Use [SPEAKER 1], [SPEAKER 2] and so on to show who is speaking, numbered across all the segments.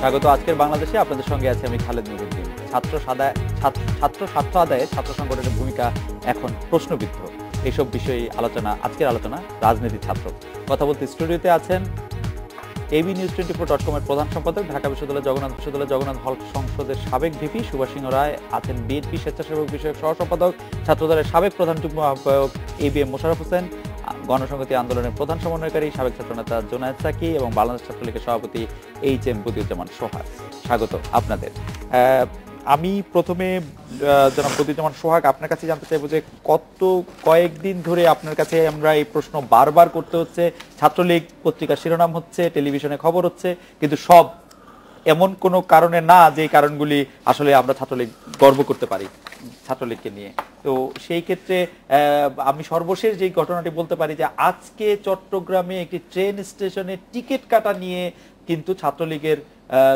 [SPEAKER 1] স্বাগত আজকের বাংলাদেশে। আপনাদের সঙ্গে আছে আমি খালেদ নুরুদ্দিন। ছাত্র স্বার্থ আদায়ে ছাত্র সংগঠনের ভূমিকা এখন প্রশ্নবিদ্ধ। এইসব বিষয়ে আজকের আলোচনা রাজনীতি ছাত্র। কথা বলতে স্টুডিওতে আছেন abnews24.com এর প্রধান সম্পাদক, ঢাকা বিশ্ববিদ্যালয় জগন্নাথ হল সংসদের সাবেক ভিপি সুভাষ সিংহ রায়, আছেন বিএনপি স্বেচ্ছাসেবক বিষয়ক সহ সম্পাদক, ছাত্রদলের সাবেক প্রধান যুগ্ম আহ্বায়ক ABM মোশাররফ হোসেন, গণসংহতি আন্দোলনের প্রধান সমন্বয়কারী সাবেক ছাত্রনেতা জুনায়েদ সাকি এবং বাংলাদেশ ছাত্রলীগের সভাপতি HM বদিউজ্জামান সোহাগ। স্বাগত আপনাদের। আমি প্রথমে জনাব বদিউজ্জামান সোহাগ, আপনার কাছে জানতে চাইবো যে কয়েকদিন ধরে আপনার কাছে আমরা এই প্রশ্ন বারবার করতে হচ্ছে। ছাত্রলীগ পত্রিকার শিরোনাম হচ্ছে, টেলিভিশনে খবর হচ্ছে, কিন্তু সব এমন কোনো কারণে না যে কারণগুলি আসলে আমরা ছাত্রলীগ গর্ব করতে পারি ছাত্রলীগকে নিয়ে। তো সেই ক্ষেত্রে আমি সর্বশেষ যে ঘটনাটি বলতে পারি যে আজকে চট্টগ্রামে একটি ট্রেন স্টেশনে টিকিট কাটা নিয়ে কিন্তু ছাত্রলীগের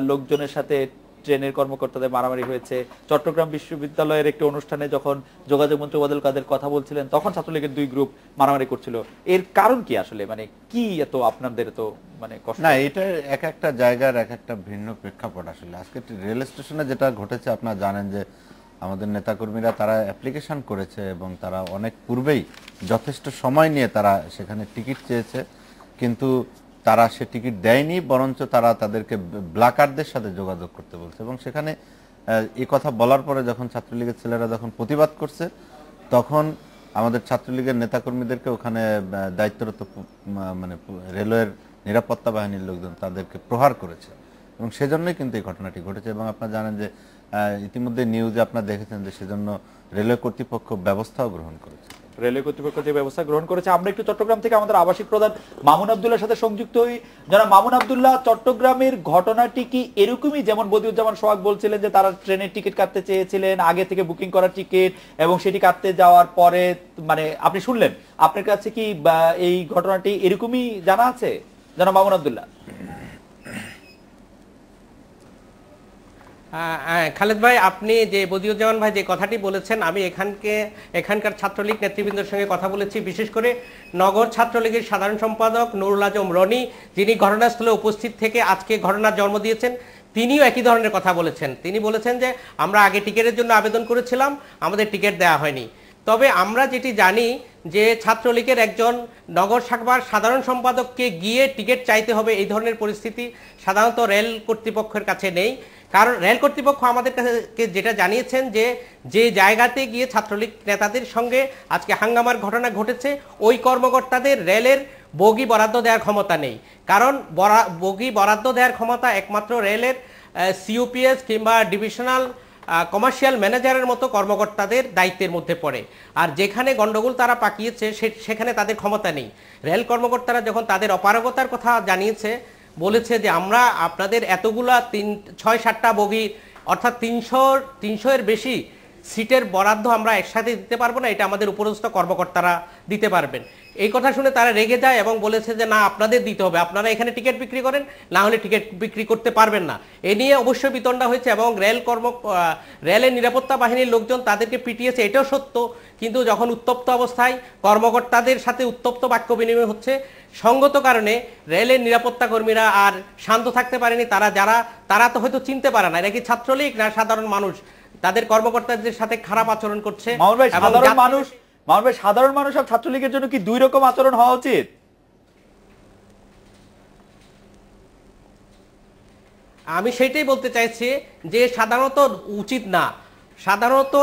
[SPEAKER 1] লোকজনের সাথে ট্রেনের কর্মকর্তাদের মারামারি হয়েছে। চট্টগ্রাম বিশ্ববিদ্যালয়ের একটি অনুষ্ঠানে যখন যোগাযোগ মন্ত্রী ওবায়দুল কাদের কথা বলছিলেন তখন ছাত্রলীগের দুই গ্রুপ মারামারি করছিল। এর কারণ কি আসলে, মানে কি এত আপনাদের এত মানে কষ্ট?
[SPEAKER 2] না, এটা এক একটা জায়গার এক একটা ভিন্ন প্রেক্ষাপট। আসলে আজকে রেল স্টেশনে যেটা ঘটেছে, আপনারা জানেন যে আমাদের নেতাকর্মীরা তারা অ্যাপ্লিকেশন করেছে এবং তারা অনেক পূর্বেই যথেষ্ট সময় নিয়ে তারা সেখানে টিকিট চেয়েছে, কিন্তু তারা সে টিকিট দেয়নি, বরঞ্চ তারা তাদেরকে ব্ল্যাকারদের সাথে যোগাযোগ করতে বলছে। এবং সেখানে এই কথা বলার পরে যখন ছাত্রলীগের ছেলেরা যখন প্রতিবাদ করছে, তখন আমাদের ছাত্রলীগের নেতাকর্মীদেরকে ওখানে দায়িত্বরত মানে রেলওয়ের নিরাপত্তা বাহিনীর লোকজন তাদেরকে প্রহার করেছে এবং সেজন্যই কিন্তু এই ঘটনাটি ঘটেছে। এবং আপনারা জানেন যে ইতিমধ্যে নিউজে আপনারা দেখেছেন যে সেজন্য রেলওয়ে কর্তৃপক্ষ ব্যবস্থাও গ্রহণ করেছে।
[SPEAKER 1] রেলওয়ে কর্তৃপক্ষ যে ব্যবস্থা গ্রহণ করেছে। আমরা একটু চট্টগ্রাম থেকে আমাদের আবাসিক প্রধান মামুন আব্দুল্লাহর সাথে সংযুক্ত হই। যারা মামুন আব্দুল্লাহ, চট্টগ্রামের ঘটনাটি কি এরকমই যেমন বদিউজ্জামান সোহাগ বলছিলেন যে তারা ট্রেনের টিকিট কাটতে চেয়েছিলেন, আগে থেকে বুকিং করার টিকিট, এবং সেটি কাটতে যাওয়ার পরে মানে আপনি শুনলেন, আপনার কাছে কি এই ঘটনাটি এরকমই জানা আছে জানা মামুন আব্দুল্লাহ?
[SPEAKER 3] খালেদ ভাই, আপনি যে বদিউজ্জামান ভাই যে কথাটি বলেছেন, আমি এখানকার ছাত্রলীগ নেতৃবৃন্দের সঙ্গে কথা বলেছি, বিশেষ করে নগর ছাত্রলীগের সাধারণ সম্পাদক নুরুল আজম রনি, যিনি ঘটনাস্থলে উপস্থিত থেকে আজকে ঘটনার জন্ম দিয়েছেন, তিনিও একই ধরনের কথা বলেছেন। তিনি বলেছেন যে আমরা আগে টিকিটের জন্য আবেদন করেছিলাম, আমাদের টিকিট দেওয়া হয়নি। তবে আমরা যেটি জানি যে ছাত্রলীগের একজন নগর শাখার সাধারণ সম্পাদককে গিয়ে টিকিট চাইতে হবে, এই ধরনের পরিস্থিতি সাধারণত রেল কর্তৃপক্ষের কাছে নেই। কারণ রেল কর্তৃপক্ষ আমাদের কাছে যেটা জানিয়েছেন যে জায়গাতে গিয়ে ছাত্রলীগ নেতাদের সঙ্গে আজকে হাঙ্গামার ঘটনা ঘটেছে, ওই কর্মকর্তাদের রেলের বগি বরাদ্দ দেওয়ার ক্ষমতা নেই। কারণ বগি বরাদ্দ দেওয়ার ক্ষমতা একমাত্র রেলের COPS কিংবা ডিভিশনাল কমার্শিয়াল ম্যানেজারের মতো কর্মকর্তাদের দায়িত্বের মধ্যে পড়ে। আর যেখানে গন্ডগোল তারা পাকিয়েছে সেখানে তাদের ক্ষমতা নেই। রেল কর্মকর্তারা যখন তাদের অপারগতার কথা জানিয়েছে, বলেছে যে আমরা আপনাদের এতগুলা 6-7টা বগি অর্থাৎ 300 এর বেশি সিটের বরাদ্দ আমরা একসাথে দিতে পারবো না, এটা আমাদের উপরস্থ কর্মকর্তারা দিতে পারবেন। এই কথা শুনে তারা রেগে যায় এবং বলেছে যে না, আপনাদের দিতে হবে, আপনারা এখানে টিকিট বিক্রি করেন, না হলে টিকিট বিক্রি করতে পারবেন না। এ নিয়ে অবশ্যই বিতণ্ডা হয়েছে এবং রেলের নিরাপত্তা বাহিনীর লোকজন তাদেরকে পিটিয়েছে, এটাও সত্য। কিন্তু যখন উত্তপ্ত অবস্থায় কর্মকর্তাদের সাথে উত্তপ্ত বাক্য বিনিময় হচ্ছে, সঙ্গত কারণে রেলের নিরাপত্তা কর্মীরা আর শান্ত থাকতে পারেনি। তারা তো হয়তো চিনতে পারে না এরা কি ছাত্রলীগ না সাধারণ মানুষ, তাদের কর্মকর্তাদের সাথে খারাপ আচরণ করছে।
[SPEAKER 1] মামুন ভাই, সাধারণ মানুষ আর ছাত্রলীগের জন্য কি দুই রকম আচরণ হওয়া উচিত?
[SPEAKER 3] আমি সেইটাই বলতে চাইছি যে সাধারণত উচিত না। সাধারণত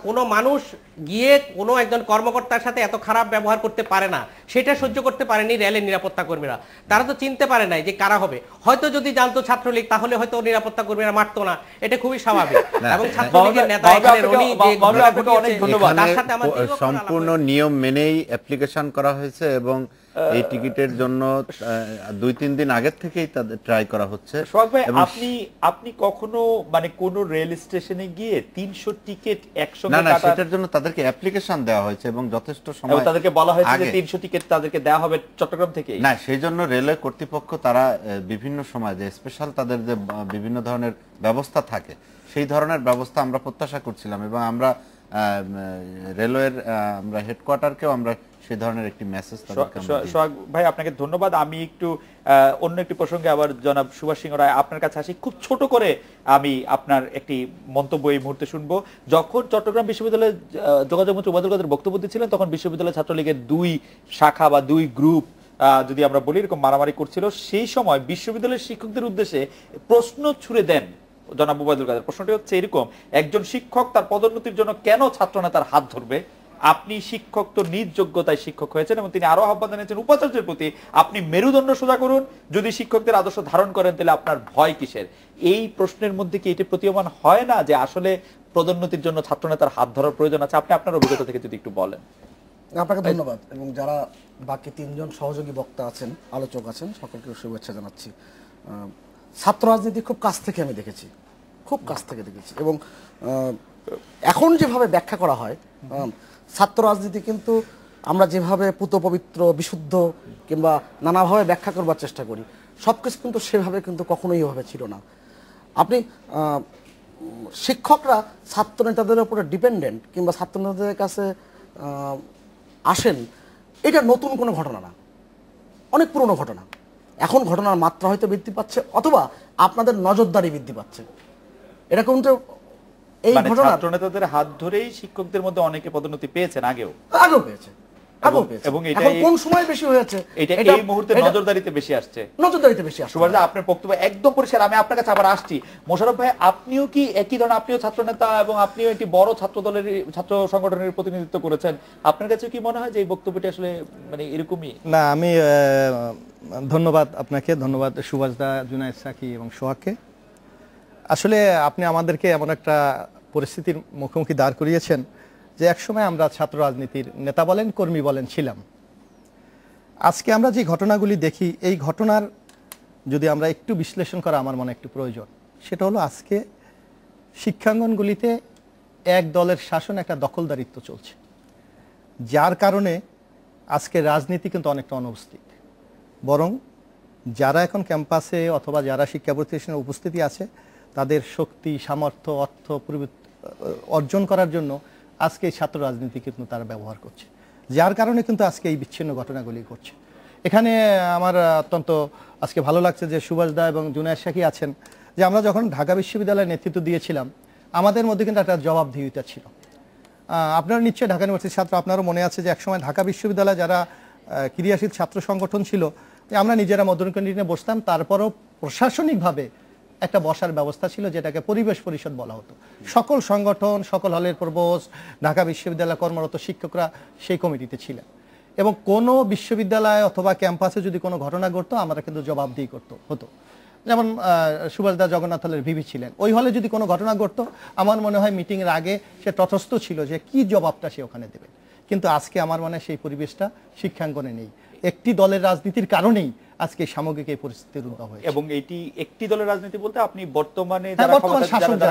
[SPEAKER 3] কোনো মানুষ গিয়ে কোনো একজন কর্মকর্তার সাথে এত খারাপ ব্যবহার করতে পারে না, সেটা সহ্য করতে পারেনি রেলের নিরাপত্তা কর্মীরা। তারা তো চিনতে পারে নাই যে কারা হবে। হয়তো যদি জানতো ছাত্রলীগ তাহলে হয়তো নিরাপত্তা কর্মীরা মারতো না, এটা খুবই স্বাভাবিক। এবং ছাত্রলীগের নেতা এখানে রনি তার সাথে আমার
[SPEAKER 2] সম্পূর্ণ নিয়ম মেনেই অ্যাপ্লিকেশন করা হয়েছে এবং এই টিকিটের জন্য 2-3 দিন আগের থেকেই তাদের ট্রাই করা হচ্ছে।
[SPEAKER 1] আপনি কখনো মানে কোন রেল স্টেশনে গিয়ে 300 টিকিট একসঙ্গে
[SPEAKER 2] না, সেটার জন্য তাদেরকে অ্যাপ্লিকেশন দেওয়া হয়েছে এবং যথেষ্ট সময়
[SPEAKER 1] তাদেরকে বলা হয়েছে যে 300 টিকিট তাদেরকে দেওয়া হবে চট্টগ্রাম থেকে।
[SPEAKER 2] না, সেই জন্য রেলওয়ে কর্তৃপক্ষ তারা বিভিন্ন সময় যে স্পেশাল তাদের যে বিভিন্ন ধরনের ব্যবস্থা থাকে, সেই ধরনের ব্যবস্থা আমরা প্রত্যাশা করছিলাম এবং আমরা রেলওয়ের আমরা হেডকোয়ার্টারকেও আমরা সেই ধরনের একটি মেসেজ
[SPEAKER 1] সোহাগ ভাই আপনাকে ধন্যবাদ। আমি একটু অন্য একটি প্রসঙ্গে আবার জনাব সুভাষ সিংহ রায় আপনার কাছে আসি। খুব ছোট করে আমি আপনার একটি মন্তব্য এই মুহূর্তে শুনবো। যখন চট্টগ্রাম বিশ্ববিদ্যালয়ে যোগাযোগ মন্ত্রী ওবায়দুল কাদের বক্তব্য দিচ্ছিলেন, তখন বিশ্ববিদ্যালয় ছাত্রলীগের 2 শাখা বা 2 গ্রুপ যদি আমরা বলি এরকম মারামারি করছিল। সেই সময় বিশ্ববিদ্যালয়ের শিক্ষকদের উদ্দেশ্যে প্রশ্ন ছুড়ে দেন জনাব ওবায়দুল কাদের। প্রশ্নটি হচ্ছে এরকম, একজন শিক্ষক তার পদোন্নতির জন্য কেন ছাত্রনেতার হাত ধরবে? আপনি শিক্ষক তো নিজ যোগ্যতায় শিক্ষক হয়েছেন, এবং তিনি আরো আহ্বান জানিয়েছেন উপাচার্যের প্রতি, আপনি মেরুদণ্ড সোজা করুন, যদি শিক্ষকদের আদর্শ ধারণ করেন তাহলে আপনার ভয় কিসের? এই প্রশ্নের মধ্যে কি এটি প্রতীয়মান হয় না যে আসলে পদোন্নতির জন্য ছাত্রনেতার হাত ধরার প্রয়োজন আছে? আপনি আপনার অভিজ্ঞতা থেকে যদি একটু বলেন।
[SPEAKER 4] আপনাকে ধন্যবাদ, এবং যারা বাকি 3 জন সহযোগী বক্তা আছেন, আলোচক আছেন, সকলকে শুভেচ্ছা জানাচ্ছি। ছাত্র রাজনীতি খুব কাছ থেকে আমি দেখেছি, খুব কাছ থেকে দেখেছি, এবং এখন যেভাবে ব্যাখ্যা করা হয় ছাত্র রাজনীতি, কিন্তু আমরা যেভাবে পুতপবিত্র বিশুদ্ধ কিংবা নানাভাবে ব্যাখ্যা করবার চেষ্টা করি, সব কিছু কিন্তু সেভাবে কিন্তু কখনোই ওভাবে ছিল না। আপনি শিক্ষকরা ছাত্র নেতাদের উপরে ডিপেন্ডেন্ট কিংবা ছাত্র নেতাদের কাছে আসেন, এটা নতুন কোনো ঘটনা না, অনেক পুরনো ঘটনা। এখন ঘটনার মাত্রা হয়তো বৃদ্ধি পাচ্ছে, অথবা আপনাদের নজরদারি বৃদ্ধি পাচ্ছে। এটা কিন্তু এই ঘটনা
[SPEAKER 1] ছাত্র নেতাদের হাত ধরেই শিক্ষকদের মধ্যে অনেকে পদোন্নতি পেয়েছেন, আগেও
[SPEAKER 4] পেয়েছে,
[SPEAKER 1] এবং
[SPEAKER 4] এখন কোন সময় বেশি হয়েছে
[SPEAKER 1] এটা এই মুহূর্তে নজরদারিতে বেশি আসছে,
[SPEAKER 4] নজরদারিতে বেশি আসছে।
[SPEAKER 1] সুভাষ দা, আপনার বক্তব্য একদম পরিষ্কার। আমি আপনার কাছে আবার আসছি। মোশাররফ ভাই, আপনিও কি একই ধরনের, আপনিও ছাত্র নেতা এবং আপনিও একটি বড় ছাত্র দলের, ছাত্র সংগঠনের প্রতিনিধিত্ব করেছেন, আপনার কাছে কি মনে হয় যে এই বক্তব্যটি আসলে মানে এরকমই?
[SPEAKER 5] না, আমি ধন্যবাদ আপনাকে, ধন্যবাদ সুভাষ দা, জুনায়েদ সাকি এবং সোহাগকে। আসলে আপনি আমাদেরকে এমন একটা পরিস্থিতির মুখোমুখি দাঁড় করিয়েছেন যে একসময় আমরা ছাত্র রাজনীতির নেতা বলেন, কর্মী বলেন ছিলাম। আজকে আমরা যে ঘটনাগুলি দেখি, এই ঘটনার যদি আমরা একটু বিশ্লেষণ করা আমার মনে একটু প্রয়োজন। সেটা হলো, আজকে শিক্ষাঙ্গনগুলিতে এক দলের শাসন, একটা দখলদারিত্ব চলছে, যার কারণে আজকে রাজনীতি কিন্তু অনেকটা অনুপস্থিত। বরং যারা এখন ক্যাম্পাসে অথবা যারা শিক্ষা প্রতিষ্ঠানে উপস্থিতি আছে, তাদের শক্তি, সামর্থ্য, অর্থ অর্জন করার জন্য আজকে এই ছাত্র রাজনীতি কিন্তু তারা ব্যবহার করছে, যার কারণে কিন্তু আজকে এই বিচ্ছিন্ন ঘটনাগুলি ঘটছে। এখানে আমার অত্যন্ত আজকে ভালো লাগছে যে সুভাষ দা এবং জুনায়েদ সাকি আছেন, যে আমরা যখন ঢাকা বিশ্ববিদ্যালয়ে নেতৃত্ব দিয়েছিলাম, আমাদের মধ্যে কিন্তু একটা জবাবদিহিতা ছিল। আপনারা নিশ্চয়ই ঢাকা ইউনিভার্সিটির ছাত্র, আপনারও মনে আছে যে একসময় ঢাকা বিশ্ববিদ্যালয়ে যারা ক্রিয়াশীল ছাত্র সংগঠন ছিল, আমরা নিজেরা মদন ক্যান্টিনে বসতাম, তারপরও প্রশাসনিকভাবে একটা বসার ব্যবস্থা ছিল, যেটাকে পরিবেশ পরিষদ বলা হতো। সকল সংগঠন, সকল হলের প্রভোস্ট, ঢাকা বিশ্ববিদ্যালয়ে কর্মরত শিক্ষকরা সেই কমিটিতে ছিলেন, এবং কোনো বিশ্ববিদ্যালয় অথবা ক্যাম্পাসে যদি কোনো ঘটনা ঘটতো, আমরা কিন্তু জবাবদিহি হতো। যেমন সুভাষ দা জগন্নাথ হলের ভিভি ছিলেন, ওই হলে যদি কোনো ঘটনা ঘটতো, আমার মনে হয় মিটিংয়ের আগে সে তটস্থ ছিল যে কি জবাবটা সে ওখানে দেবে। কিন্তু আজকে আমার মনে হয় সেই পরিবেশটা শিক্ষাঙ্গনে নেই। একটি দলের রাজনীতির কারণেই আজকে সামগ্রিক এই পরিস্থিতির উদ্ভব হয়েছে।
[SPEAKER 1] এবং এটি একটি দলের রাজনীতি বলতে আপনি বর্তমানে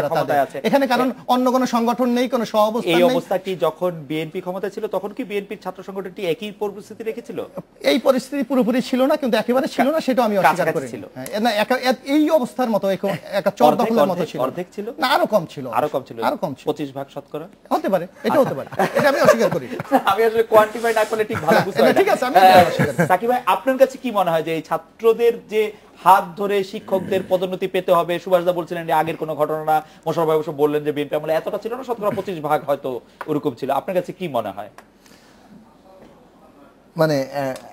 [SPEAKER 5] ক্ষমতায় আছে এখানে, কারণ অন্য কোনো সংগঠন নেই, কোনো সহাবস্থান নেই।
[SPEAKER 1] এই অবস্থাটি যখন বিএনপি ক্ষমতায় ছিল, তখন কি বিএনপির ছাত্র সংগঠনটি একই পরিস্থিতি রেখেছিল?
[SPEAKER 5] এই পরিস্থিতি পুরোপুরি ছিল না, কিন্তু একেবারে ছিল না সেটা আমি অস্বীকার করি। না, এই অবস্থার মতো একটা চর দখলের মতো ছিল,
[SPEAKER 1] অর্ধেক ছিল
[SPEAKER 5] না, আরো কম ছিল,
[SPEAKER 1] আরো কম ছিল,
[SPEAKER 5] 25%
[SPEAKER 1] শতকরা
[SPEAKER 5] হতে পারে, এটা হতে পারে, এটা আমি অস্বীকার করি।
[SPEAKER 1] আমি আসলে কোয়ান্টিফাই না করলে ঠিক ভালো বুঝতে পারি না।
[SPEAKER 5] ঠিক আছে, আমি
[SPEAKER 1] সাকিব ভাই, আপনার কাছে কি মনে হয় যে এই ছাত্রদের যে হাত ধরে শিক্ষকদের পদোন্নতি পেতে হবে, সুভাষদা বলছিলেন যে আগের কোনো ঘটনা না, মোশাররফ ভাই অবশ্য বললেন যে বিএনপি আমলে এতটা ছিল না, শতকরা 25% হয়তো ওরকম ছিল। আপনার কাছে কি মনে হয়?
[SPEAKER 6] মানে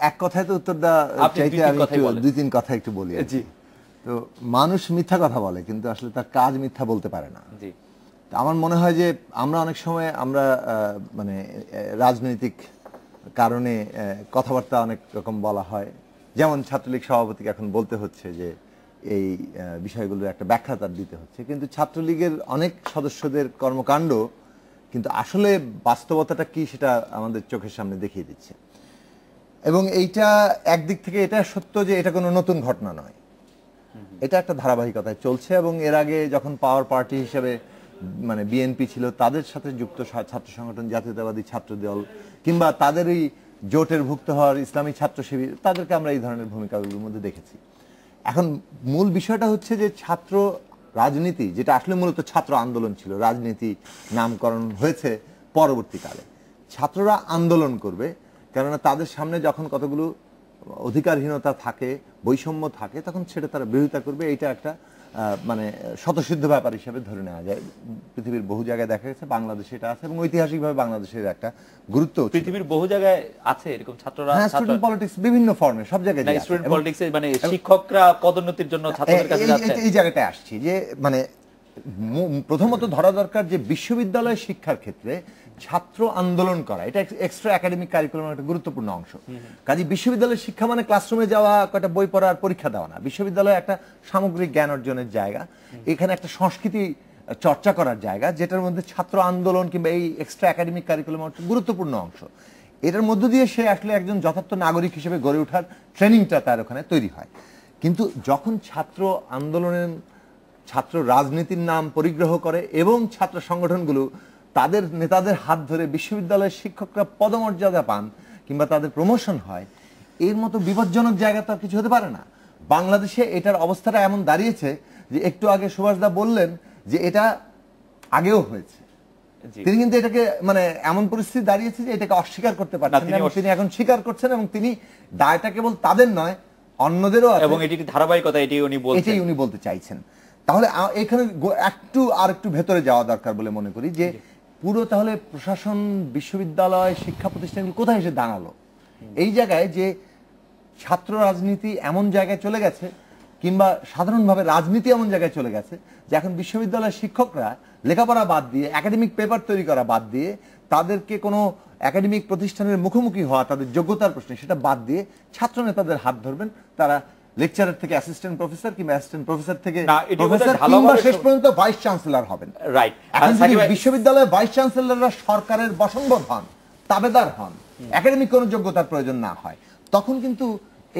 [SPEAKER 6] এক কথায় তো উত্তর দেওয়া চাইতে আমি দুই তিন কথা একটু বলি।
[SPEAKER 1] জি।
[SPEAKER 6] তো মানুষ মিথ্যা কথা বলে, কিন্তু আসলে তার কাজ মিথ্যা বলতে পারে না।
[SPEAKER 1] জি।
[SPEAKER 6] আমার মনে হয় যে আমরা অনেক সময় আমরা মানে রাজনৈতিক কারণে কথাবার্তা অনেক রকম বলা হয়, যেমন ছাত্রলীগ সভাপতিকে এখন বলতে হচ্ছে যে এই বিষয়গুলোর একটা ব্যাখ্যা তার দিতে হচ্ছে, কিন্তু ছাত্রলীগের অনেক সদস্যদের কর্মকাণ্ড কিন্তু আসলে বাস্তবতাটা কি সেটা আমাদের চোখের সামনে দেখিয়ে দিচ্ছে। এবং এইটা একদিক থেকে এটা সত্য যে এটা কোনো নতুন ঘটনা নয়, এটা একটা ধারাবাহিকতায় চলছে। এবং এর আগে যখন পাওয়ার পার্টি হিসেবে মানে বিএনপি ছিল, তাদের সাথে যুক্ত ছাত্র সংগঠন জাতীয়তাবাদী ছাত্র দল কিংবা তাদেরই জোটের ভুক্ত হওয়ার ইসলামী ছাত্র শিবির, তাদেরকে আমরা এই ধরনের ভূমিকাগুলোর মধ্যে দেখেছি। এখন মূল বিষয়টা হচ্ছে যে ছাত্র রাজনীতি, যেটা আসলে মূলত ছাত্র আন্দোলন ছিল, রাজনীতি নামকরণ হয়েছে পরবর্তীকালে ছাত্ররা আন্দোলন করবে, কেননা তাদের সামনে যখন কতগুলো অধিকারহীনতা থাকে, বৈষম্য থাকে, তখন সেটা তারা বিরোধিতা করবে। এটা একটা মানে স্বতঃসিদ্ধ ব্যাপার হিসেবে ধরে নেওয়া যায়। পৃথিবীর বহু জায়গায় দেখা গেছে, বাংলাদেশে এটা আছে এবং ঐতিহাসিকভাবে বাংলাদেশের একটা গুরুত্ব।
[SPEAKER 1] পৃথিবীর বহু জায়গায় আছে এরকম ছাত্ররা
[SPEAKER 6] স্টুডেন্ট পলিটিক্স বিভিন্ন ফর্মে সব জায়গায় আছে।
[SPEAKER 1] স্টুডেন্ট পলিটিক্সে মানে শিক্ষকরা পদোন্নতির জন্য ছাত্রদের কাছে যাচ্ছে।
[SPEAKER 6] এই জায়গাটায় আসছি যে মানে প্রথমত ধরা দরকার যে বিশ্ববিদ্যালয় শিক্ষার ক্ষেত্রে ছাত্র আন্দোলন করা এটা এক্সট্রা একাডেমিক কারিকুলামের একটা গুরুত্বপূর্ণ অংশ। কাজে বিশ্ববিদ্যালয়ের শিক্ষা মানে ক্লাসরুমে যাওয়া, কয়েকটা বই পড়ার, পরীক্ষা দেওয়া না। বিশ্ববিদ্যালয় একটা সামগ্রিক জ্ঞান অর্জনের জায়গা, এখানে একটা সংস্কৃতি চর্চা করার জায়গা, যেটার মধ্যে ছাত্র আন্দোলন কিংবা এই এক্সট্রা একাডেমিক কারিকুলাম একটা গুরুত্বপূর্ণ অংশ। এটার মধ্য দিয়ে সে আসলে একজন যথার্থ নাগরিক হিসেবে গড়ে ওঠার ট্রেনিংটা তার ওখানে তৈরি হয়। কিন্তু যখন ছাত্র আন্দোলনের, ছাত্র রাজনীতির নাম পরিগ্রহ করে এবং ছাত্র সংগঠনগুলো তাদের নেতাদের হাত ধরে বিশ্ববিদ্যালয়ের শিক্ষকরা পদমর্যাদা পান কিংবা তাদের প্রমোশন হয়, এর মতো বিপজ্জনক জায়গা তো আর কিছু হতে পারে না। বাংলাদেশে এটার অবস্থাটা এমন দাঁড়িয়েছে যে একটু আগে সুভাষদা বললেন যে এটা আগেও হয়েছে। তিনি কিন্তু এটাকে মানে এমন পরিস্থিতি দাঁড়িয়েছে যে এটাকে অস্বীকার করতে পারছেন না। তিনি এখন স্বীকার করছেন এবং তিনি দায়টা কেবল তাদের নয়, অন্যদেরও আছে
[SPEAKER 1] এবং এটি ধারাবাহিকতা, এটাই
[SPEAKER 6] উনি বলতে চাইছেন। তাহলে এখানে একটু ভেতরে যাওয়া দরকার বলে মনে করি যে পুরো তাহলে প্রশাসন, বিশ্ববিদ্যালয়, শিক্ষা প্রতিষ্ঠানগুলো কোথায় এসে দাঁড়ালো? এই জায়গায় যে ছাত্র রাজনীতি এমন জায়গায় চলে গেছে কিংবা সাধারণভাবে রাজনীতি এমন জায়গায় চলে গেছে যে এখন বিশ্ববিদ্যালয়ের শিক্ষকরা লেখাপড়া বাদ দিয়ে, একাডেমিক পেপার তৈরি করা বাদ দিয়ে, তাদেরকে কোনো একাডেমিক প্রতিষ্ঠানের মুখোমুখি হওয়া, তাদের যোগ্যতার প্রশ্নে সেটা বাদ দিয়ে ছাত্র নেতাদের হাত ধরবেন। তারা লেকচারার থেকে অ্যাসিস্ট্যান্ট প্রফেসর কিংবা অ্যাসিস্ট্যান্ট প্রফেসর থেকে প্রফেসর কিংবা শেষ পর্যন্ত ভাইস চ্যান্সেলর হবেন।
[SPEAKER 1] রাইট।
[SPEAKER 6] এখন যদি বিশ্ববিদ্যালয়ের ভাইস চ্যান্সেলররা সরকারের বশংবদ হন, তাবেদার হন, একাডেমিক কোনো যোগ্যতার প্রয়োজন না হয়, তখন কিন্তু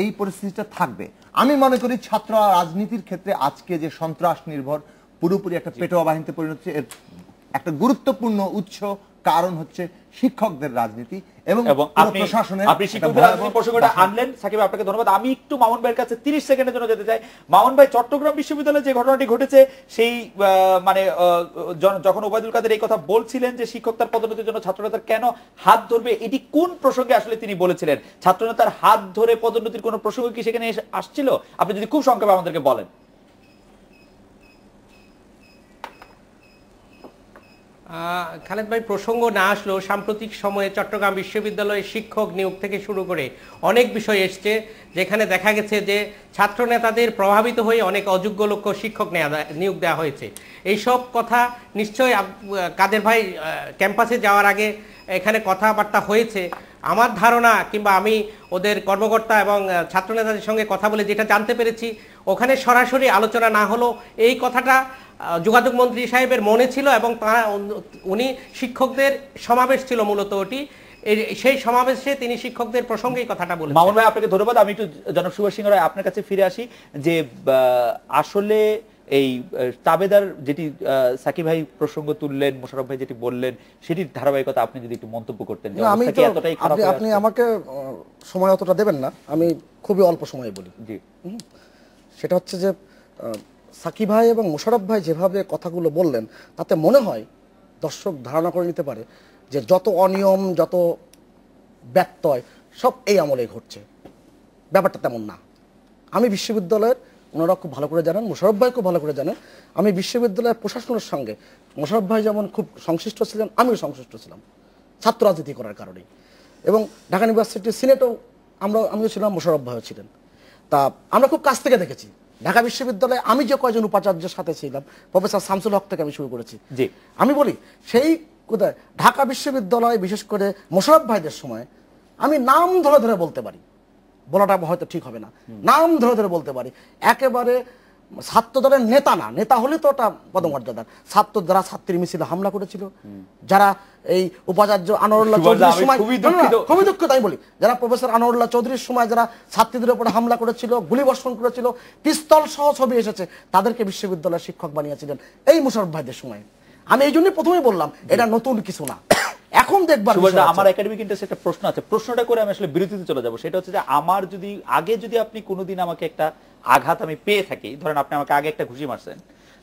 [SPEAKER 6] এই পরিস্থিতিটা থাকবে। আমি মনে করি ছাত্র রাজনীতির ক্ষেত্রে আজকে যে সন্ত্রাস নির্ভর পুরোপুরি একটা পেটোয়া বাহিনীতে পরিণত হচ্ছে, এর একটা গুরুত্বপূর্ণ উৎস কারণ হচ্ছে শিক্ষকদের রাজনীতি এবং প্রশাসনের।
[SPEAKER 1] আপনি শিক্ষকদের রাজনীতির প্রসঙ্গটা আনলেন, সাকিব আপনাকে ধন্যবাদ। আমি একটু মামুন ভাইয়ের কাছে 30 সেকেন্ডের জন্য যেতে চাই। মামুন ভাই, চট্টগ্রাম বিশ্ববিদ্যালয়ে যে ঘটনাটি ঘটেছে, সেই মানে যখন ওবায়দুল কাদের এই কথা বলছিলেন যে শিক্ষক তার পদোন্নতির জন্য ছাত্রনেতার কেন হাত ধরবে, এটি কোন প্রসঙ্গে আসলে তিনি বলেছিলেন? ছাত্রনেতার হাত ধরে পদোন্নতির কোন প্রসঙ্গ কি সেখানে আসছিল? আপনি যদি খুব সংক্ষেপে আমাদেরকে বলেন।
[SPEAKER 3] খালেদ ভাই, প্রসঙ্গ না আসলেও সাম্প্রতিক সময়ে চট্টগ্রাম বিশ্ববিদ্যালয়ে শিক্ষক নিয়োগ থেকে শুরু করে অনেক বিষয় এসছে, যেখানে দেখা গেছে যে ছাত্র নেতাদের প্রভাবিত হয়ে অনেক অযোগ্য লোক শিক্ষক নিয়োগ দেওয়া হয়েছে। এইসব কথা নিশ্চয়ই কাদের ভাই ক্যাম্পাসে যাওয়ার আগে এখানে কথাবার্তা হয়েছে। আমার ধারণা কিংবা আমি ওদের কর্মকর্তা এবং ছাত্র নেতাদের সঙ্গে কথা বলে যেটা জানতে পেরেছি, ওখানে সরাসরি আলোচনা না হলেও এই কথাটা যোগাযোগ মন্ত্রী সাহেবের মনে ছিল এবং উনি শিক্ষকদের সমাবেশ ছিল মূলত ওটি, সেই সমাবেশে তিনি শিক্ষকদের প্রসঙ্গে এই কথাটা বলেছেন।
[SPEAKER 1] মামুন ভাই, আপনাকে ধন্যবাদ। আমি একটু জনাব সুভাষ সিংহ রায় আপনার কাছে ফিরে আসি যে আসলে এই তাবেদার যেটি সাকিব ভাই প্রসঙ্গ তুললেন, মোশাররফ ভাই যেটি বললেন, সেটির ধারাবাহিকতা আপনি যদি একটু মন্তব্য করতেন।
[SPEAKER 4] আপনি আমাকে সময় অতটা দেবেন না, আমি খুবই অল্প সময়ে বলি।
[SPEAKER 1] জি,
[SPEAKER 4] সেটা হচ্ছে যে সাকিব ভাই এবং মোশাররফ ভাই যেভাবে কথাগুলো বললেন, তাতে মনে হয় দর্শক ধারণা করে নিতে পারে যে যত অনিয়ম, যত ব্যত্যয় সব এই আমলে ঘটছে। ব্যাপারটা তেমন না। আমি বিশ্ববিদ্যালয়ের, ওনারা খুব ভালো করে জানেন, মোশাররফ ভাই খুব ভালো করে জানেন, আমি বিশ্ববিদ্যালয়ের প্রশাসনের সঙ্গে মোশাররফ ভাই যেমন খুব সংশ্লিষ্ট ছিলেন, আমিও সংশ্লিষ্ট ছিলাম ছাত্র রাজনীতি করার কারণেই। এবং ঢাকা ইউনিভার্সিটির সিনেটও আমিও ছিলাম, মোশাররফ ভাইও ছিলেন। তা আমরা খুব কাছ থেকে দেখেছি। ঢাকা বিশ্ববিদ্যালয়ে আমি যে কয়জন উপাচার্যের সাথে ছিলাম, প্রফেসর শামসুল হক থেকে আমি শুরু করেছি।
[SPEAKER 1] জি,
[SPEAKER 4] আমি বলি সেই কোথায় ঢাকা বিশ্ববিদ্যালয়, বিশেষ করে মোশাররফ ভাইদের সময় আমি নাম ধরে ধরে বলতে পারি, বলাটা হয়তো ঠিক হবে না, নাম ধরে ধরে বলতে পারি, একেবারে ছাত্র দলের নেতা না, নেতা হলে তো ওটা পদমর্যাদার, ছাত্র যারা ছাত্রী মিছিলে হামলা করেছিল, যারা এই উপাচার্য আনোয়ারুল্লাহ চৌধুরীর সময়, খুবই দুঃখিত আমি বলি, যারা প্রফেসর আনোয়ারুল্লাহ চৌধুরীর সময় যারা ছাত্রীদের উপরে হামলা করেছিল, গুলিবর্ষণ করেছিল, পিস্তল সহ ছবি এসেছে, তাদেরকে বিশ্ববিদ্যালয়ের শিক্ষক বানিয়েছিলেন এই মোশাররফ ভাইদের সময়। আমি এই জন্যই প্রথমে বললাম এটা নতুন কিছু না। এখন দেখবার
[SPEAKER 1] আমার একাডেমিক ইন্টারেস্টে একটা প্রশ্ন আছে, প্রশ্নটা করে আমি আসলে বিরতিতে চলে যাব। সেটা হচ্ছে যে আমার যদি আগে যদি আপনি কোনোদিন আমাকে একটা আঘাত আমি পেয়ে থাকি, ধরেন আপনি আমাকে আগে একটা ঘুষি মারছেন,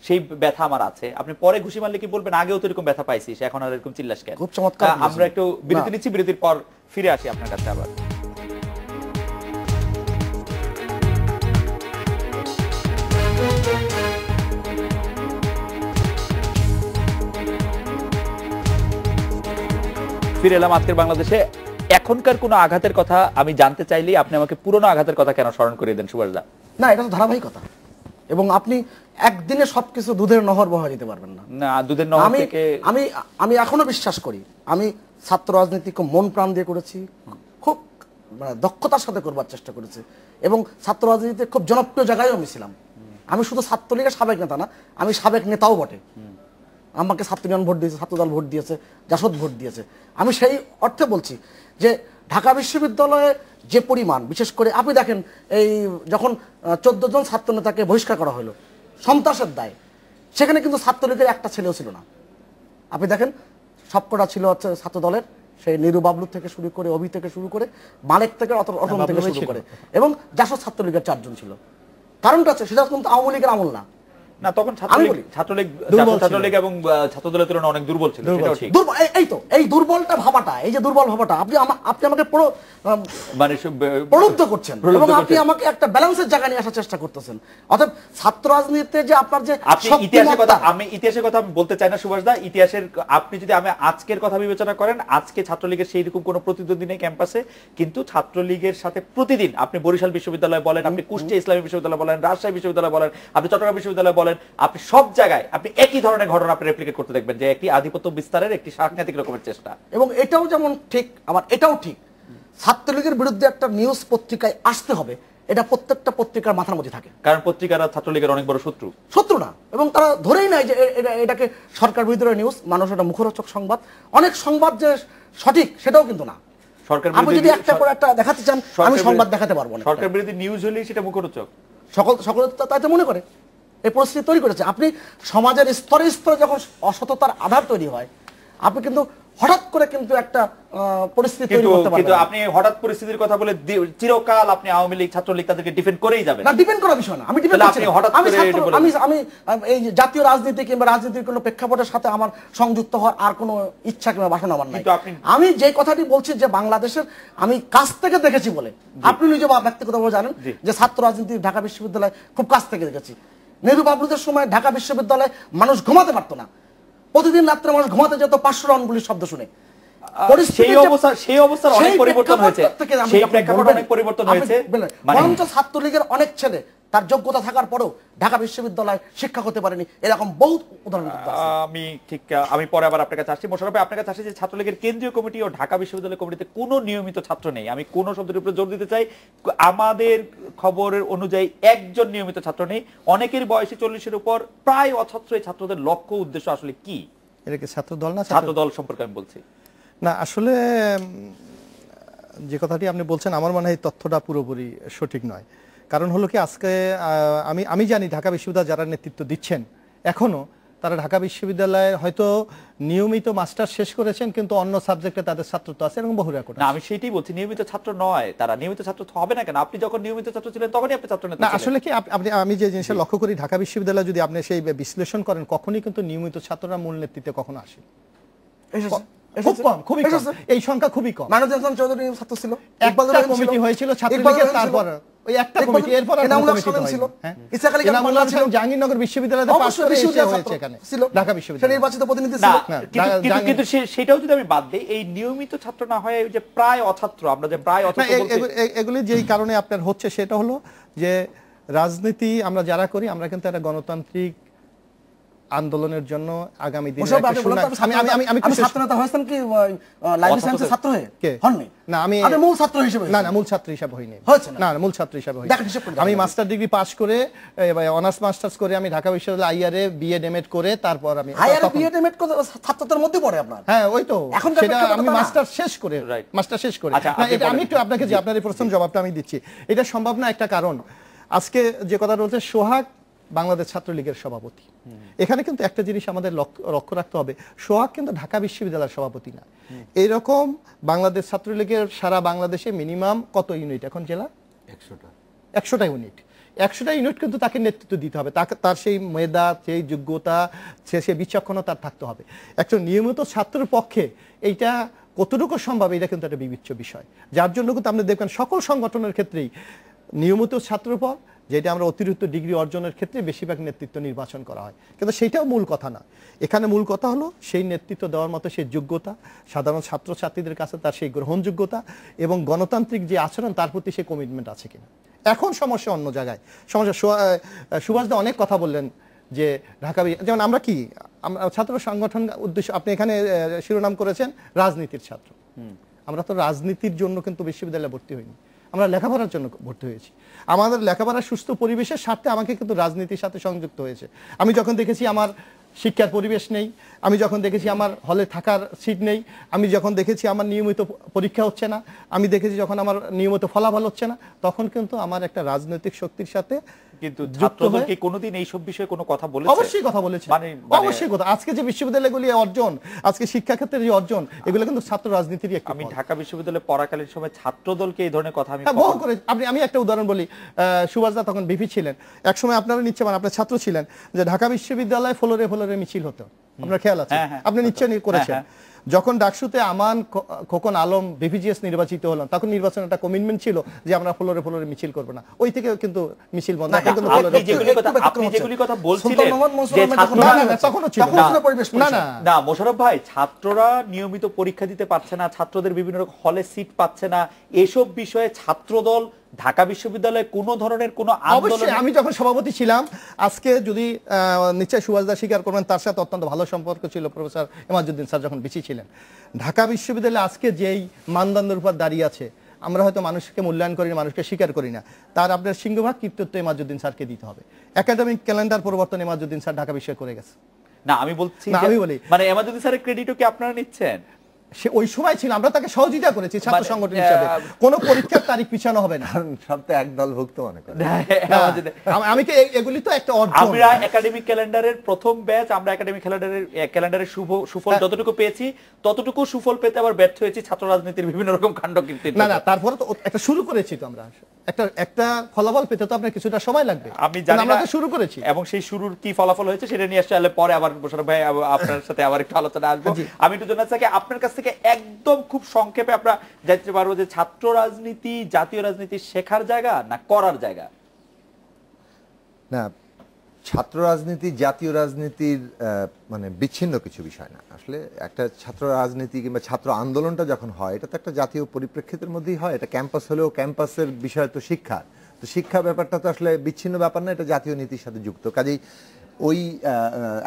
[SPEAKER 1] সেই ব্যথা আমার আছে। আপনি পরে ঘুষি মারলে কি বলবেন আগেও তো এরকম ব্যথা পাইছিস, এখন আর এরকম চিল্লাস কেন?
[SPEAKER 4] খুব চমৎকার বলেছেন।
[SPEAKER 1] আমরা একটু বিরতি
[SPEAKER 4] না।
[SPEAKER 1] নিচ্ছি, বিরতির পর ফিরে আসি আপনার কাছে আবার। ফিরে এলাম আজকের বাংলাদেশে। এখনকার কোনো আঘাতের কথা আমি জানতে চাইলেই আপনি আমাকে পুরনো আঘাতের কথা কেন স্মরণ করিয়ে দেন সুভাষ দা?
[SPEAKER 4] না, এটা তো ধারাবাহিকতা, এবং আপনি একদিনে সবকিছু দুধের নহর বহা দিতে পারবেন না।
[SPEAKER 1] না, দুধের নহর
[SPEAKER 4] আমি
[SPEAKER 1] থেকে
[SPEAKER 4] আমি আমি এখনো বিশ্বাস করি, আমি ছাত্র রাজনীতি খুব মন প্রাণ দিয়ে করেছি, খুব দক্ষতার সাথে করবার চেষ্টা করেছি, এবং ছাত্র রাজনীতিতে খুব জনপ্রিয় জায়গায়ও আমি ছিলাম। আমি শুধু ছাত্রলীগের সাবেক নেতা না, আমি সাবেক নেতাও বটে। আমাকে ছাত্র ইউনিয়ন ভোট দিয়েছে, ছাত্রদল ভোট দিয়েছে, জাসদ ভোট দিয়েছে। আমি সেই অর্থে বলছি যে ঢাকা বিশ্ববিদ্যালয়ে যে পরিমাণ, বিশেষ করে আপনি দেখেন এই যখন 14 জন ছাত্র নেতাকে বহিষ্কার করা হলো সন্ত্রাসের দায়, সেখানে কিন্তু ছাত্রলীগের একটা ছেলেও ছিল না। আপনি দেখেন সবকটা ছিল হচ্ছে ছাত্র দলের, সেই নিরু বাবলু থেকে শুরু করে, অভি থেকে শুরু করে, মালেক থেকে অটন থেকে শুরু করে, এবং জাসদ ছাত্রলীগের 4 জন ছিল। কারণটা আছে, সেটা কিন্তু আওয়ামী লীগের আমল না।
[SPEAKER 1] না, তখন ছাত্রলীগ এবং ছাত্রদলের তুলনায় অনেক দুর্বল ছিল, সেটাও ঠিক।
[SPEAKER 4] এই দুর্বলটা ভাবাটা, এই যে দুর্বল ভাবাটা আপনি আমাকে
[SPEAKER 1] মানে
[SPEAKER 4] প্রলুব্ধ করছেন, এবং আপনি আমাকে একটা ব্যালেন্সের জায়গা নিয়ে আসার চেষ্টা করতেছেন। অর্থাৎ ছাত্র রাজনীতিতে যে আপনার যে
[SPEAKER 1] আমি ইতিহাসের কথা আমি বলতে চাই না সুভাষ দা। ইতিহাসের আপনি যদি আমি আজকের কথা বিবেচনা করেন, আজকে ছাত্রলীগের সেই রকম কোনো প্রতিদ্বন্দ্বী নেই ক্যাম্পাসে, কিন্তু ছাত্রলীগের সাথে প্রতিদিন আপনি বরিশাল বিশ্ববিদ্যালয় বলেন, আপনি কুষ্টিয়া ইসলামী বিশ্ববিদ্যালয় বলেন, রাজশাহী বিশ্ববিদ্যালয় বলেন, আপনি চট্টগ্রাম বিশ্ববিদ্যালয় বলেন, আপনি সব জায়গায় আপনি একই ধরনের ঘটনা আপনি রেপ্লিকেট করতে দেখবেন, যে একটি আধিপত্য বিস্তারের একটি সাংঘাতিক রকমের চেষ্টা।
[SPEAKER 4] এবং এটাও যেমন ঠিক, আবার এটাও ঠিক, ছাত্রলীগের বিরুদ্ধে একটা নিউজ পত্রিকায় আসতে হবে, এটা প্রত্যেকটা পত্রিকার মাথার মধ্যে থাকে,
[SPEAKER 1] কারণ পত্রিকারা ছাত্রলীগের অনেক বড় শত্রু
[SPEAKER 4] না, এবং তারা ধরেই নেয় যে এটাকে সরকার বিরোধী নিউজ, মানুষ এটা মুখরোচক সংবাদ। অনেক সংবাদ যে সঠিক সেটাও কিন্তু না। আপনি যদি একটা করে একটা দেখাতে চান, আমি সংবাদ দেখাতে পারবো না।
[SPEAKER 1] সরকার বিরোধী নিউজ হলেই সেটা মুখরোচক,
[SPEAKER 4] সকলে তাই তো মনে করে। এই পরিস্থিতি তৈরি করেছে। আপনি সমাজের স্তরে স্তরে যখন অসততার আধার তৈরি হয়, আপনি কিন্তু হঠাৎ করে কিন্তু একটা পরিস্থিতি তৈরি করতে পারবেন।
[SPEAKER 1] কিন্তু আপনি হঠাৎ পরিস্থিতির কথা বলে চিরকাল আপনি আওয়ামী লীগ ছাত্রলীগ তাদেরকে ডিফেন্ড করেই যাবেন।
[SPEAKER 4] না, ডিফেন্ড করার বিষয় না, আমি ডিফেন্ড করছি না। আমি এই জাতীয় রাজনীতি কিংবা রাজনীতির কোনো প্রেক্ষাপটের সাথে আমার সংযুক্ত হওয়ার আর কোনো ইচ্ছা কিংবা বাসনা আমার নাই। আমি যে কথাটি বলছি যে বাংলাদেশের আমি কাছ থেকে দেখেছি বলে, আপনি নিজে ব্যক্তিগতভাবে জানেন যে ছাত্র রাজনীতি ঢাকা বিশ্ববিদ্যালয় খুব কাছ থেকে দেখেছি। নেহরু বাবলুদের সময় ঢাকা বিশ্ববিদ্যালয়ে মানুষ ঘুমাতে পারতো না, প্রতিদিন রাত্রে মানুষ ঘুমাতে যেত 500 রাউন্ড গুলির শব্দ শুনে।
[SPEAKER 1] সেই অবস্থার অনেক পরিবর্তন হয়েছে, সেই প্রেক্ষাপট অনেক পরিবর্তন হয়েছে।
[SPEAKER 4] বরঞ্চ ছাত্রলীগের অনেক ছেলে তার যোগ্যতা থাকার পরেও ঢাকা বিশ্ববিদ্যালয়ে শিক্ষা হতে পারেনি, এরকম বহুত উদাহরণ।
[SPEAKER 1] আমি পরে আবার আপনার কাছে আসছি। মোশাররফ ভাই, আপনার কাছে আসছি যে ছাত্রলীগের কেন্দ্রীয় কমিটি ও ঢাকা বিশ্ববিদ্যালয় কমিটিতে কোনো নিয়মিত ছাত্র নেই। আমি কোন শব্দের উপরে জোর দিতে চাই, আমাদের খবরের অনুযায়ী একজন নিয়মিত ছাত্র নেই। অনেকের বয়সী 40-এর উপর, প্রায় অছাত্র। এই ছাত্রদের লক্ষ্য উদ্দেশ্য আসলে কি?
[SPEAKER 5] এটা কি ছাত্র দল না?
[SPEAKER 1] ছাত্র দল সম্পর্কে আমি বলছি
[SPEAKER 5] না, আসলে যে কথাটি আপনি বলছেন আমার মনে হয় এই তথ্যটা পুরোপুরি সঠিক নয়। কারণ হলো কি, আজকে আমি জানি ঢাকা বিশ্ববিদ্যালয় যারা নেতৃত্ব দিচ্ছেন এখনো, তারা ঢাকা বিশ্ববিদ্যালয়ে হয়তো নিয়মিত মাস্টার শেষ করেছেন, কিন্তু অন্য সাবজেক্টে তাদের ছাত্রত্ব আছে এবং বহু রেকর্ড।
[SPEAKER 1] না, আমি সেটাই বলছি, নিয়মিত ছাত্র নয় তারা। নিয়মিত ছাত্র হবে না কেন? আপনি যখন নিয়মিত ছাত্র ছিলেন তখনই আপনি ছাত্র নেতা ছিলেন।
[SPEAKER 5] আসলে কি আমি যে জিনিসটা লক্ষ্য করি, ঢাকা বিশ্ববিদ্যালয়ে যদি আপনি সেই বিশ্লেষণ করেন, কখনই কিন্তু নিয়মিত ছাত্ররা মূল নেতৃত্বে কখনো আসে খুব কম, খুবই কম। এই সংখ্যা খুবই কম।
[SPEAKER 4] মানব হাসান চৌধুরী ছাত্র ছিল,
[SPEAKER 5] একটা কমিটি হয়েছিল ছাত্রলীগের, তারপর ওই একটা কমিটি, এরপর আর কোনো কমিটি ছিল। ইসা খালি কামাল ছিল জাহাঙ্গীরনগর বিশ্ববিদ্যালয়ে পাস করে এসে হয়েছে এখানে ছিল ঢাকা বিশ্ববিদ্যালয়ে নির্বাচিত প্রতিনিধি ছিল।
[SPEAKER 1] কিন্তু সেটাও যদি আমি বাদ দেই, এই নিয়মিত ছাত্র না হয় যে প্রায় অছাত্র, আমরা যে প্রায় অছাত্র বলছি,
[SPEAKER 5] এগুলি যেই কারণে আপনার হচ্ছে সেটা হলো যে রাজনীতি আমরা যারা করি, আমরা কিন্তু একটা গণতান্ত্রিক আন্দোলনের জন্য আগামী দিনে
[SPEAKER 4] আমি ছাত্র নেতা হয়েছেন কি লাইফ সায়েন্সের ছাত্র হয়ে হননি?
[SPEAKER 5] না, আমি
[SPEAKER 4] মূল ছাত্র হিসেবে
[SPEAKER 5] না মূল ছাত্র হিসেবে হইনি। না, মূল ছাত্র হিসেবে হইনি। আমি মাস্টার ডিগ্রি পাস করে, অনার্স মাস্টার্স করে, আমি ঢাকা বিশ্ববিদ্যালয়ে আইআরএ বিএড এমএড করে, তারপর আমি
[SPEAKER 4] আইআরএ বিএড এমএড করে ছাত্রদের মধ্যে পড়ে আপনার।
[SPEAKER 5] হ্যাঁ, ওই তো সেটা আমি মাস্টার শেষ করে। না, এটা আমি একটু আপনাকে যে আপনার এই প্রশ্নের জবাবটা আমি দিচ্ছি, এটা সম্ভব না। একটা কারণ, আজকে যে কথা বলছে সোহাগ বাংলাদেশ ছাত্রলীগের সভাপতি, এখানে কিন্তু একটা জিনিস আমাদের লক্ষ্য রাখতে হবে, সোহাগ কিন্তু ঢাকা বিশ্ববিদ্যালয়ের সভাপতি না। এইরকম বাংলাদেশ ছাত্রলীগের সারা বাংলাদেশে মিনিমাম কত ইউনিট এখন জেলা?
[SPEAKER 2] 100টা
[SPEAKER 5] 100টা ইউনিট। 100টা ইউনিট কিন্তু তাকে নেতৃত্ব দিতে হবে, তার সেই মেধা, সেই যোগ্যতা, সেই বিচক্ষণতা তার থাকতে হবে। একজন নিয়মিত ছাত্রের পক্ষে এইটা কতটুকু সম্ভব এটা কিন্তু একটা বিবেচ্য বিষয়, যার জন্য কিন্তু আপনি দেখবেন সকল সংগঠনের ক্ষেত্রেই নিয়মিত ছাত্রের পর যেটা আমরা অতিরিক্ত ডিগ্রি অর্জনের ক্ষেত্রে বেশিরভাগ নেতৃত্ব নির্বাচন করা হয়, কিন্তু সেটাও মূল কথা না। এখানে মূল কথা হলো সেই নেতৃত্ব দেওয়ার মতো সেই যোগ্যতা, সাধারণ ছাত্রছাত্রীদের কাছে তার সেই গ্রহণযোগ্যতা এবং গণতান্ত্রিক যে আচরণ তার প্রতি সেই কমিটমেন্ট আছে কিনা। এখন সমস্যা অন্য জায়গায়। সমস্যা সুভাষদা অনেক কথা বললেন যে ঢাকা, যেমন আমরা কি আমরা ছাত্র সংগঠন উদ্দেশ্য, আপনি এখানে শিরোনাম করেছেন রাজনীতির ছাত্র। আমরা তো রাজনীতির জন্য কিন্তু বিশ্ববিদ্যালয়ে ভর্তি হইনি, আমরা লেখাপড়ার জন্য ভর্তি হয়েছি। আমাদের লেখাপড়ার সুস্থ পরিবেশের স্বার্থে আমাকে কিন্তু রাজনীতির সাথে সংযুক্ত হয়েছে। আমি যখন দেখেছি আমার শিক্ষার পরিবেশ নেই, আমি যখন দেখেছি আমার হলে থাকার সিট নেই, আমি যখন দেখেছি আমার নিয়মিত পরীক্ষা হচ্ছে না, আমি দেখেছি যখন আমার নিয়মিত ফলাফল হচ্ছে না, তখন কিন্তু আমার একটা রাজনৈতিক শক্তির সাথে
[SPEAKER 1] কিন্তু ছাত্রদল কি কোনোদিন এইসব বিষয়ে কোনো কথা বলেছে?
[SPEAKER 5] অবশ্যই কথা বলেছে, অবশ্যই কথা। আজকে যে বিশ্ববিদ্যালয়গুলি অর্জন, আজকে শিক্ষা ক্ষেত্রে যে অর্জন, এগুলো কিন্তু ছাত্র রাজনীতিরই একটা।
[SPEAKER 1] আমি ঢাকা বিশ্ববিদ্যালয়ে পড়াকালীন সময় ছাত্রদলকে এই ধরনের কথা
[SPEAKER 5] বহু করে আমি একটা উদাহরণ বলি। সুভাষদা তখন বিপি ছিলেন, একসময় আপনারা নিশ্চয় আপনার ছাত্র ছিলেন, যে ঢাকা বিশ্ববিদ্যালয়ে ফ্লোরে ফ্লোরে মিছিল হতো, আপনার খেয়াল আছে? আপনি নিশ্চয়ই করেছেন। যখন ডাকসুতে আমান খোকন আলম বিপিজিএস নির্বাচিত হলেন, তখন নির্বাচনের একটা কমিটমেন্ট ছিল যে আমরা ফ্লোরে ফ্লোরে মিছিল করব না, ওই থেকে কিন্তু মিছিল বন্ধ।
[SPEAKER 1] আপনি যেগুলি কথা বলছিলেন যে
[SPEAKER 5] তখনও ছিল
[SPEAKER 1] না মোশাররফ ভাই, ছাত্ররা নিয়মিত পরীক্ষা দিতে পারছে না, ছাত্রদের বিভিন্ন রকম হলে সিট পাচ্ছে না, এসব বিষয়ে ছাত্রদল ঢাকা বিশ্ববিদ্যালয়ে কোনো ধরনের কোনো আন্দোলন।
[SPEAKER 5] আমি যখন সভাপতি ছিলাম, আজকে যদি নিশ্চয় সুভাষদা স্বীকার করবেন, তার সাথে অত্যন্ত ভালো সম্পর্ক ছিল প্রফেসর এমাজউদ্দিন স্যার যখন বেশি ছিলেন। ঢাকা বিশ্ববিদ্যালয়ে আজকে যেই মানদণ্ডের উপর দাঁড়িয়ে আছে, আমরা হয়তো মানুষকে মূল্যায়ন করি না, মানুষকে স্বীকার করি না, তার আপনার সিংহভাগ কৃতিত্ব এমাজউদ্দিন স্যারকে দিতে হবে। একাডেমিক ক্যালেন্ডার পরিবর্তন এমাজউদ্দিন স্যার ঢাকা বিশ্ববিদ্যালয়ে করে গেছে।
[SPEAKER 1] না আমি বলছি, আমি বলি মানে এমাজউদ্দিন স্যারের ক্রেডিটও কি আপনারা নিচ্ছেন?
[SPEAKER 5] সে ওই সময় ছিল, আমরা তাকে সহযোগিতা করেছি ছাত্র সংগঠন হিসেবে। কোন পরীক্ষার তারিখ পিছানো হবে না,
[SPEAKER 6] সব তো একদলভুক্ত মনে করেন।
[SPEAKER 5] আমি কি এগুলি তো একটা অর্জন।
[SPEAKER 1] আমরা একাডেমিক ক্যালেন্ডারের প্রথম ব্যাচ, আমরা একাডেমিক ক্যালেন্ডারের সুফল যতটুকু পেয়েছি ততটুকু সুফল পেতে আবার ব্যর্থ হয়েছি ছাত্র রাজনীতির বিভিন্ন রকম কাণ্ডকীর্তি।
[SPEAKER 5] না তারপরে তো একটা শুরু করেছি, তো আমরা একটা ফলাফল পেতে তো আপনার কিছুটা সময় লাগবে।
[SPEAKER 1] আমি জানি
[SPEAKER 5] আমরা তো শুরু করেছি,
[SPEAKER 1] এবং সেই শুরুর কি ফলাফল হয়েছে সেটা নিয়ে আসলে পরে আবার মোশাররফ ভাই আপনার সাথে আবার একটু আলোচনা আসবো। আমি একটু জানতে চাই আপনার কাছ থেকে একদম খুব সংক্ষেপে আমরা জানতে পারবো যে ছাত্র রাজনীতি জাতীয় রাজনীতি শেখার জায়গা না করার জায়গা?
[SPEAKER 6] না, ছাত্র রাজনীতি জাতীয় রাজনীতির মানে বিচ্ছিন্ন কিছু বিষয় না। আসলে একটা ছাত্র রাজনীতি কিংবা ছাত্র আন্দোলনটা যখন হয়, এটা তো একটা জাতীয় পরিপ্রেক্ষিতের মধ্যেই হয়। এটা ক্যাম্পাস হলেও ক্যাম্পাসের বিষয় তো শিক্ষা, তো শিক্ষা ব্যাপারটা তো আসলে বিচ্ছিন্ন ব্যাপার না, এটা জাতীয় নীতির সাথে যুক্ত। কাজেই ওই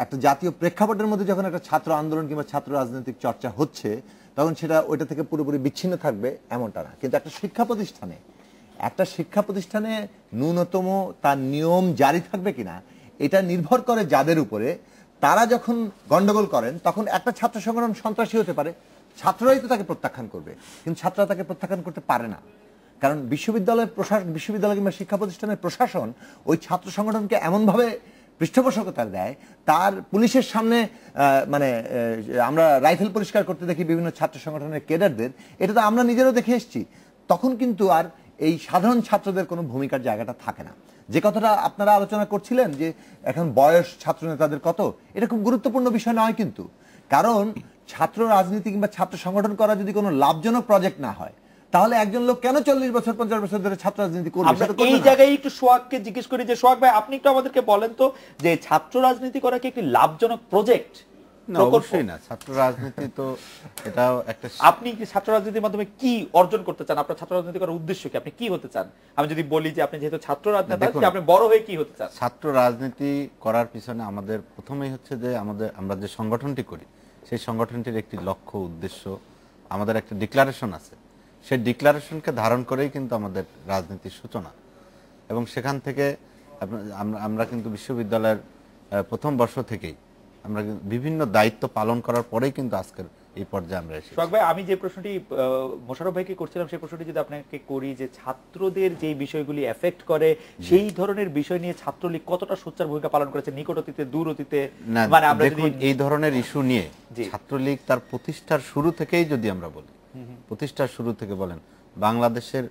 [SPEAKER 6] একটা জাতীয় প্রেক্ষাপটের মধ্যে যখন একটা ছাত্র আন্দোলন কিংবা ছাত্র রাজনৈতিক চর্চা হচ্ছে, তখন সেটা ওইটা থেকে পুরোপুরি বিচ্ছিন্ন থাকবে এমনটা না। কিন্তু একটা শিক্ষা প্রতিষ্ঠানে ন্যূনতম তার নিয়ম জারি থাকবে কিনা এটা নির্ভর করে যাদের উপরে। তারা যখন গন্ডগোল করেন, তখন একটা ছাত্র সংগঠন সন্ত্রাসী হতে পারে, ছাত্ররাই তো তাকে প্রত্যাখ্যান করবে, কিন্তু ছাত্ররা তাকে প্রত্যাখ্যান করতে পারে না। কারণ বিশ্ববিদ্যালয় কিংবা শিক্ষা প্রতিষ্ঠানের প্রশাসন ওই ছাত্র সংগঠনকে এমনভাবে পৃষ্ঠপোষকতা দেয়, তার পুলিশের সামনে মানে আমরা রাইফেল পরিষ্কার করতে দেখি বিভিন্ন ছাত্র সংগঠনের কেডারদের, এটা তো আমরা নিজেরাও দেখে এসেছি। তখন কিন্তু আর এই সাধারণ ছাত্রদের কোনো ভূমিকার জায়গাটা থাকে না। যে কথাটা আপনারা আলোচনা করছিলেন যে এখন বয়স ছাত্র নেতাদের কত, এটা খুব গুরুত্বপূর্ণ বিষয় নয় কিন্তু। কারণ ছাত্র রাজনীতি কিংবা ছাত্র সংগঠন করা যদি কোনো লাভজনক প্রজেক্ট না হয়, তাহলে একজন লোক কেন 40 বছর 50 বছর ধরে ছাত্র রাজনীতি করবে?
[SPEAKER 1] এই জায়গায় একটু সোহাগকে জিজ্ঞেস করি যে সোহাগ ভাই, আপনি একটু আমাদেরকে বলেন তো যে ছাত্র রাজনীতি করা কি একটি লাভজনক প্রজেক্ট?
[SPEAKER 2] না, অবশ্যই না। ছাত্র রাজনীতি তো এটাও একটা।
[SPEAKER 1] আপনি কি ছাত্র রাজনীতির মাধ্যমে কি অর্জন করতে চান? আপনার ছাত্র রাজনীতি করার উদ্দেশ্য কি? আপনি কি হতে চান? আমি যদি বলি যে আপনি যেহেতু ছাত্র রাজনীতি, আপনি বড় হয়ে কি হতে চান?
[SPEAKER 2] ছাত্র রাজনীতি করার পিছনে আমাদের প্রথমেই হচ্ছে যে আমরা যে সংগঠনটি করি, সেই সংগঠনটির একটি লক্ষ্য উদ্দেশ্য, আমাদের একটা ডিক্লারেশন আছে। সেই ডিক্লারেশনকে ধারণ করেই কিন্তু আমাদের রাজনীতির সূচনা। এবং সেখান থেকে আমরা কিন্তু বিশ্ববিদ্যালয়ের প্রথম বর্ষ থেকেই আমরা বিভিন্ন দায়িত্ব পালন করার পরেই কিন্তু আজকের এই পর্যায়ে আমরা এসেছি।
[SPEAKER 1] সোহাগ ভাই, আমি যে প্রশ্নটি মোশাররফ ভাইকে করছিলাম, সেই প্রশ্নটি যদি আপনাকে করি যে ছাত্রদের যে বিষয়গুলি এফেক্ট করে, সেই ধরনের বিষয় নিয়ে ছাত্রলীগ কতটা সোচ্চার ভূমিকা পালন করেছে নিকট অতীতে, দূর অতীতে?
[SPEAKER 2] মানে আমরা দেখুন, এই ধরনের ইস্যু নিয়ে ছাত্রলীগ তার প্রতিষ্ঠার শুরু থেকেই যদি আমরা বলি, প্রতিষ্ঠার শুরু থেকে বলেন, বাংলাদেশের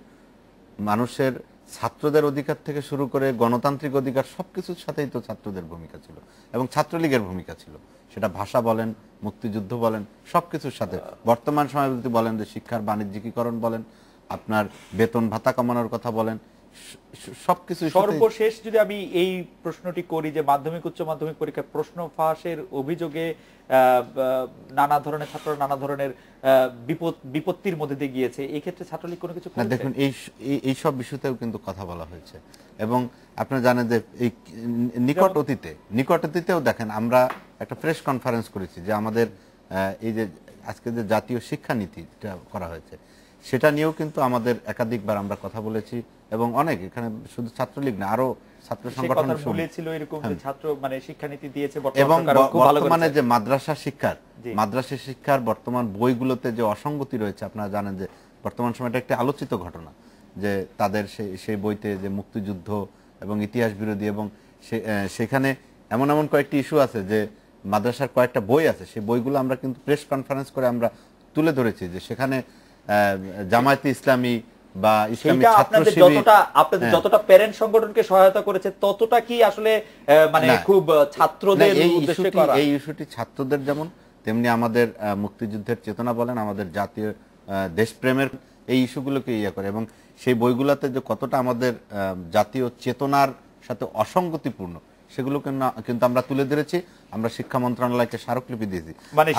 [SPEAKER 2] মানুষের ছাত্রদের অধিকার থেকে শুরু করে গণতান্ত্রিক অধিকার সবকিছুর সাথেই তো ছাত্রদের ভূমিকা ছিল এবং ছাত্রলীগের ভূমিকা ছিল। সেটা ভাষা বলেন, মুক্তিযুদ্ধ বলেন, সবকিছুর সাথে বর্তমান সময় যদি বলেন যে শিক্ষার বাণিজ্যিকীকরণ বলেন, আপনার বেতন ভাতা কমানোর কথা বলেন, সবকিছু।
[SPEAKER 1] সর্বশেষ যদি আমি এই প্রশ্নটি করি যে মাধ্যমিক উচ্চ মাধ্যমিক পরীক্ষায় প্রশ্ন ফাঁসের অভিযোগে নানা ধরনের ছাত্ররা নানা ধরনের বিপত্তির মধ্যে দিয়ে গিয়েছে, এই ক্ষেত্রে ছাত্রলীগ কোনো কিছু করেছে?
[SPEAKER 2] দেখুন এই সব বিষয়তেও কিন্তু কথা বলা হয়েছে এবং আপনারা জানেন যে এই নিকট অতীতেও দেখেন আমরা একটা প্রেস কনফারেন্স করেছি যে আমাদের এই যে আজকে যে জাতীয় শিক্ষানীতিটা করা হয়েছে সেটা নিয়েও কিন্তু আমাদের একাধিকবার আমরা কথা বলেছি এবং অনেক এখানে শুধু ছাত্রলীগ না আরো ছাত্র সংগঠন
[SPEAKER 1] বলেছিল এরকম যে ছাত্র মানে শিক্ষানীতি দিয়েছে
[SPEAKER 2] এবং বর্তমানে যে মাদ্রাসা শিক্ষার বর্তমান বইগুলোতে যে অসঙ্গতি রয়েছে আপনারা জানেন যে বর্তমান সময়টা একটা আলোচিত ঘটনা যে তাদের সেই বইতে যে মুক্তিযুদ্ধ এবং ইতিহাস বিরোধী এবং সেখানে এমন এমন কয়েকটি ইস্যু আছে যে মাদ্রাসার কয়েকটা বই আছে সেই বইগুলো আমরা কিন্তু প্রেস কনফারেন্স করে আমরা তুলে ধরেছি যে সেখানে জামায়াতে ইসলামী বা ইসলামী ছাত্র শিবির
[SPEAKER 1] আপনাদের যতটা প্যারেন্ট সংগঠনকে সহায়তা করেছে ততটা কি আসলে মানে খুব ছাত্রদের উদ্দেশ্যে করা?
[SPEAKER 2] এই ইস্যুটি ছাত্রদের যেমন তেমনি আমাদের মুক্তিযুদ্ধের চেতনা বলেন, আমাদের জাতীয় দেশপ্রেমের এই ইস্যুগুলোকে ইয়ে করে এবং সেই বইগুলোতে যে কতটা আমাদের জাতীয় চেতনার সাথে অসঙ্গতিপূর্ণ সেগুলো কিন্তু আমরা তুলে ধরেছি। আমরা শিক্ষা মন্ত্রণালয়কে স্মারকলিপি দিয়েছি।
[SPEAKER 1] মানে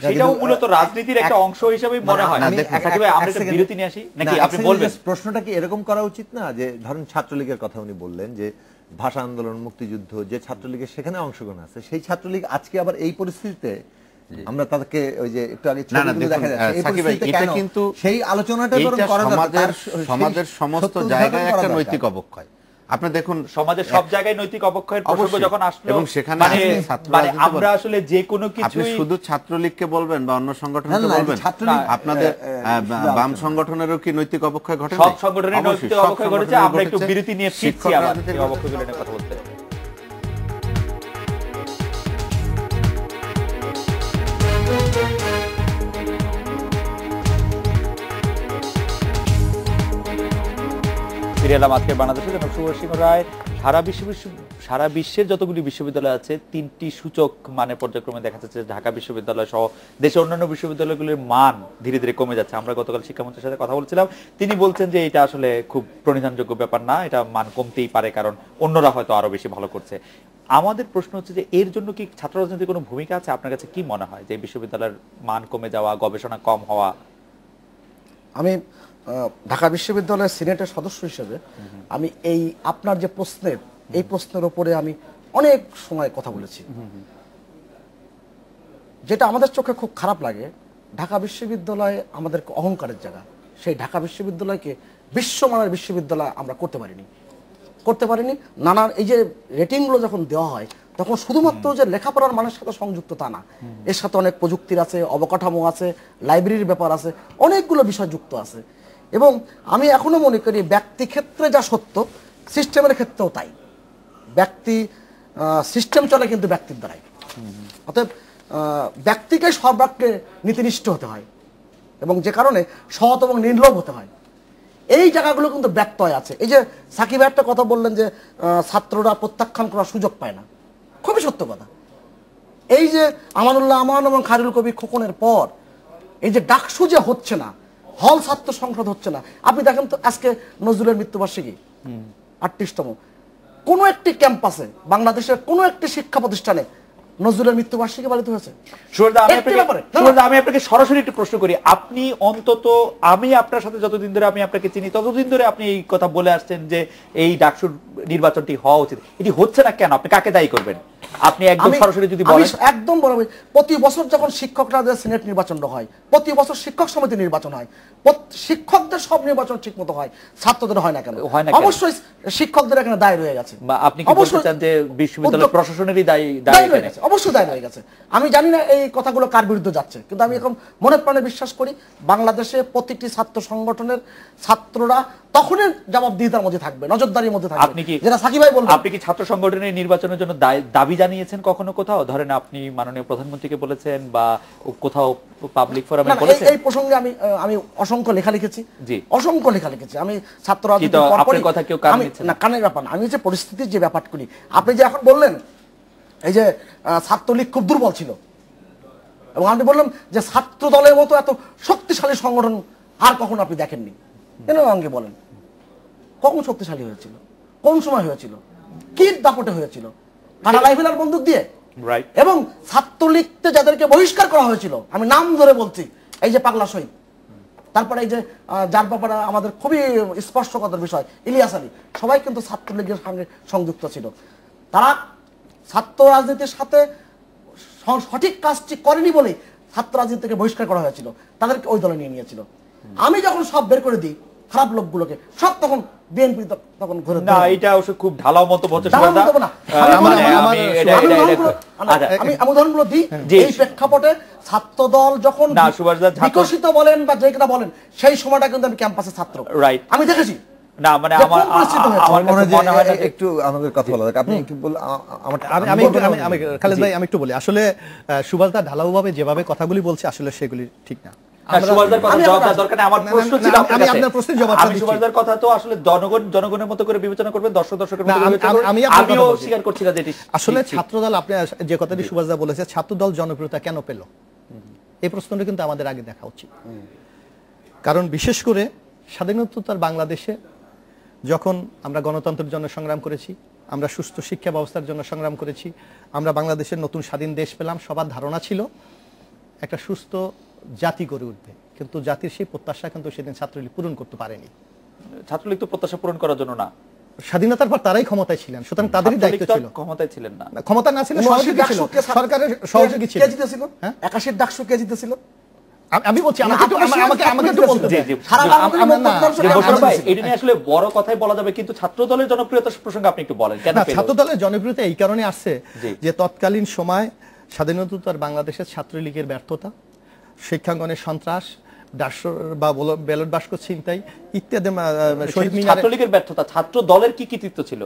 [SPEAKER 1] সেটাও মূলত রাজনীতির একটা অংশ হিসেবে মনে হয়। আমরা একটা বিরতি নিয়ে আসি নাকি আপনি বলবেন?
[SPEAKER 6] প্রশ্নটা কি এরকম করা উচিত না যে ধরুন ছাত্রলীগের কথা উনি বললেন যে ভাষা আন্দোলন, মুক্তিযুদ্ধ, যে ছাত্রলীগের সেখানে অংশগ্রহণ আছে সেই ছাত্রলীগ আজকে আবার এই পরিস্থিতিতে আমরা তাদেরকে ওই যে একটু আগে ছবিগুলো দেখা যাচ্ছে এই পরিস্থিতিতে কেন সেই আলোচনাটা বরং করা দরকার।
[SPEAKER 2] সমাজের সমস্ত জায়গায় একটা নৈতিক অবক্ষয় আপনি দেখুন
[SPEAKER 1] সমাজের সব জায়গায় নৈতিক অবক্ষয়ের প্রসঙ্গ যখন আসলো
[SPEAKER 2] এবং সেখানে
[SPEAKER 1] মানে আমরা আসলে যে কোনো কিছু
[SPEAKER 2] আপনি শুধু ছাত্রলীগকে বলবেন বা অন্য সংগঠনকে বলবেন, আপনাদের বাম সংগঠনেরও কি নৈতিক অবক্ষয় ঘটে?
[SPEAKER 1] সব সংগঠনের নৈতিক অবক্ষয় ঘটেছে। আমরা একটু বিরতি নিয়ে ফিরছি আবার এই অবক্ষয়গুলো নিয়ে কথা বলতে। ফিরে এলাম আজকে বাংলাদেশে। শুভসিংহ রায় সারা বিশ্বের যতগুলি বিশ্ববিদ্যালয় আছে 3টি সূচক মানে পর্যায়ক্রমে দেখা যাচ্ছে ঢাকা বিশ্ববিদ্যালয় সহ দেশের অন্যান্য বিশ্ববিদ্যালয়গুলির মান ধীরে ধীরে কমে যাচ্ছে। আমরা গতকাল শিক্ষামন্ত্রীর সাথে কথা বলছিলাম, তিনি বলছেন যে এটা আসলে খুব প্রণিধানযোগ্য ব্যাপার না, এটা মান কমতেই পারে কারণ অন্যরা হয়তো আরো বেশি ভালো করছে। আমাদের প্রশ্ন হচ্ছে যে এর জন্য কি ছাত্র রাজনীতির কোনো ভূমিকা আছে? আপনার কাছে কি মনে হয় যে বিশ্ববিদ্যালয়ের মান কমে যাওয়া, গবেষণা কম হওয়া?
[SPEAKER 4] আমি ঢাকা বিশ্ববিদ্যালয়ের সিনেটের সদস্য হিসেবে আমি এই আপনার যে প্রশ্নের এই প্রশ্নের উপরে আমি অনেক সময় কথা বলেছি। যেটা আমাদের চোখে খুব খারাপ লাগে, ঢাকা বিশ্ববিদ্যালয় আমাদের অহংকারের জায়গা, সেই ঢাকা বিশ্ববিদ্যালয়কে বিশ্বমানের বিশ্ববিদ্যালয় আমরা করতে পারিনি। নানান এই যে রেটিংগুলো যখন দেওয়া হয় তখন শুধুমাত্র যে লেখাপড়ার মানের সাথে সংযুক্ত তা না, এর সাথে অনেক প্রযুক্তির আছে, অবকাঠামো আছে, লাইব্রেরির ব্যাপার আছে, অনেকগুলো বিষয় যুক্ত আছে। এবং আমি এখনো মনে করি ব্যক্তি ক্ষেত্রে যা সত্য সিস্টেমের ক্ষেত্রেও তাই। ব্যক্তি সিস্টেম চলে কিন্তু ব্যক্তির দ্বারাই। অতএব ব্যক্তিকে সর্বাগ্রে নীতিনিষ্ঠ হতে হয় এবং যে কারণে সৎ এবং নির্লোভ হতে হয়। এই জায়গাগুলো কিন্তু ব্যত্যয় আছে। এই যে সাকিব একটা কথা বললেন যে ছাত্ররা প্রত্যাখ্যান করার সুযোগ পায় না, খুবই সত্য কথা। এই যে আমানুল্লাহ আমান এবং খায়রুল কবির খোকনের পর এই যে ডাকসু যে হচ্ছে না, হল ছাত্র সংসদ হচ্ছে না, আপনি দেখেন তো আজকে নজরুলের মৃত্যুবার্ষিকী 38তম, কোন একটি ক্যাম্পাসে বাংলাদেশের কোন একটি শিক্ষা প্রতিষ্ঠানে নজরুলের মৃত্যুবার্ষিকী পালিত হয়েছে?
[SPEAKER 1] আমি আপনাকে সরাসরি একটু প্রশ্ন করি, আপনি অন্তত আমি আপনার সাথে যতদিন ধরে আমি আপনাকে চিনি ততদিন ধরে আপনি এই কথা বলে আসছেন যে এই ডাকসুর নির্বাচনটি হওয়া উচিত, এটি হচ্ছে না কেন? আপনি কাকে দায়ী করবেন? আপনি একদম সরাসরি যদি বলেন।
[SPEAKER 4] একদম বরাবর প্রতি বছর যখন শিক্ষকরা সিনেট নির্বাচন হয়, প্রতি বছর শিক্ষক সমিতি নির্বাচন হয়, শিক্ষকদের সব নির্বাচন ঠিক মতো হয়, ছাত্রদের হয় না কেন? অবশ্যই শিক্ষকদের এখানে দায় রয়ে গেছে।
[SPEAKER 1] আপনি কি বলতে চান যে বিশ্ববিদ্যালয় প্রশাসনেরই দায় রয়ে গেছে?
[SPEAKER 4] অবশ্যই দায় রয়ে গেছে। আমি জানি না এই কথাগুলো কার বিরুদ্ধে যাচ্ছে, কিন্তু আমি এখন মনে প্রাণে বিশ্বাস করি বাংলাদেশে প্রতিটি ছাত্র সংগঠনের ছাত্ররা তখনই জবাবদিহিতার মধ্যে থাকবে, নজরদারির মধ্যে থাকবে।
[SPEAKER 1] আপনি কি
[SPEAKER 4] যেটা সাকিব ভাই বললেন,
[SPEAKER 1] আপনি কি ছাত্র সংগঠনের নির্বাচনের জন্য দাবি জানিয়ে জানিয়েছেন কখনো কোথাও? ধরেন আপনি মাননীয় প্রধানমন্ত্রীকে বলেছেন বা কোথাও পাবলিক ফোরামে
[SPEAKER 4] না,
[SPEAKER 1] বলেছেন?
[SPEAKER 4] এই প্রসঙ্গে আমি অসংখ্য লেখা লিখেছি,
[SPEAKER 1] জি।
[SPEAKER 4] অসংখ্য লেখা লিখেছি। আমি ছাত্র
[SPEAKER 1] কি তো আপনার কথা কেউ কান নিচ্ছে না?
[SPEAKER 4] না, কানের ব্যাপার না, আমি যে পরিস্থিতির যে ব্যাপারগুলি আপনি যে এখন বললেন, এই যে ছাত্রলীগ খুব দুর্বল ছিল, এবং আমি বললাম যে ছাত্র দলের মতো এত শক্তিশালী সংগঠন আর কখনো আপনি দেখেননি। কেন আমাকে বলেন, কখন শক্তিশালী হয়েছিল, কোন সময় হয়েছিল, কি দাপটে হয়েছিল? কাটা রাইফেল আর বন্দুক দিয়ে।
[SPEAKER 1] রাইট।
[SPEAKER 4] এবং ছাত্রলীগতে যাদেরকে বহিষ্কার করা হয়েছিল, আমি নাম ধরে বলছি, এই যে পাগলা শহীদ, তারপরে এই যে যার ব্যাপারে আমাদের খুবই স্পর্শকাতর বিষয় ইলিয়াস আলী, সবাই কিন্তু ছাত্রলীগের সঙ্গে সংযুক্ত ছিল। তারা ছাত্র রাজনীতির সাথে সঠিক কাজটি করেনি বলেই ছাত্র রাজনীতি থেকে বহিষ্কার করা হয়েছিল, তাদেরকে ওই দলে নিয়ে নিয়েছিল। আমি যখন সব বের করে দিই খারাপ লোকগুলোকে, সব তখন বিএনপি তখন ঘুরে
[SPEAKER 1] না, এটা অবশ্য খুব ঢালাও মন্তব্য হচ্ছে।
[SPEAKER 4] আমি উদাহরণগুলো দিই। এই প্রেক্ষাপটে ছাত্র দল যখন বিকশিত বলেন বা যে কিনা বলেন, সেই সময়টা কিন্তু আমি ক্যাম্পাসে ছাত্র,
[SPEAKER 1] রাইট,
[SPEAKER 4] আমি দেখেছি।
[SPEAKER 1] না মানে আমার
[SPEAKER 6] মনে হয় একটু আমাদের কথা বলা যাক। আপনি একটু বল,
[SPEAKER 5] আমি খালেদ ভাই আমি একটু বলি। আসলে সুভাষদা ঢালাওভাবে যেভাবে কথাগুলি বলছে আসলে সেগুলি ঠিক না।
[SPEAKER 1] জনগণের মতো করে বিবেচনা করবেন, দর্শকের
[SPEAKER 5] আসলে ছাত্রদল, আপনি যে কথাটি সুভাষদা বলেছে, ছাত্রদল জনপ্রিয়তা কেন পেল, এই প্রশ্নটা কিন্তু আমাদের আগে দেখা উচিত। কারণ বিশেষ করে স্বাধীনোত্তর বাংলাদেশে যখন আমরা গণতন্ত্রের জন্য সংগ্রাম করেছি, আমরা সুস্থ শিক্ষা ব্যবস্থার জন্য সংগ্রাম করেছি, আমরা বাংলাদেশের নতুন স্বাধীন দেশ পেলাম, সবার ধারণা ছিল একটা সুস্থ জাতি গড়ে উঠবে, কিন্তু জাতির সেই প্রত্যাশা কিন্তু সেদিন ছাত্রলীগ পূরণ করতে পারেনি।
[SPEAKER 1] ছাত্রলীগ তো প্রত্যাশা পূরণ করার জন্য না,
[SPEAKER 5] স্বাধীনতার পর তারাই ক্ষমতায় ছিলেন, সুতরাং তাদেরই দায়িত্ব ছিল।
[SPEAKER 1] ক্ষমতায় ছিলেন না,
[SPEAKER 5] ক্ষমতা না ছিল, সহযোগী ছিল, সরকারের সহযোগী ছিল।
[SPEAKER 4] কে জিতেছিল? 81 ডাকসু কে জিতেছিল?
[SPEAKER 5] আমি বলছি, আমাকে একটু বলতে দিন।
[SPEAKER 1] এটা নিয়ে আসলে বড় কথাই বলা যাবে, কিন্তু ছাত্র দলের জনপ্রিয়তা প্রসঙ্গে আপনি একটু বলেন কেন?
[SPEAKER 5] ছাত্র দলের জনপ্রিয়তা এই কারণে আসছে যে তৎকালীন সময় স্বাধীনোত্তর বাংলাদেশের ছাত্রলীগের ব্যর্থতা, শিক্ষাঙ্গনের সন্ত্রাস, বা ব্যালট বাক্স ছিনতাই ইত্যাদি, শহীদ মিনারে
[SPEAKER 1] ছাত্রলীগের ব্যর্থতা, ছাত্র দলের কি কৃতিত্ব ছিল?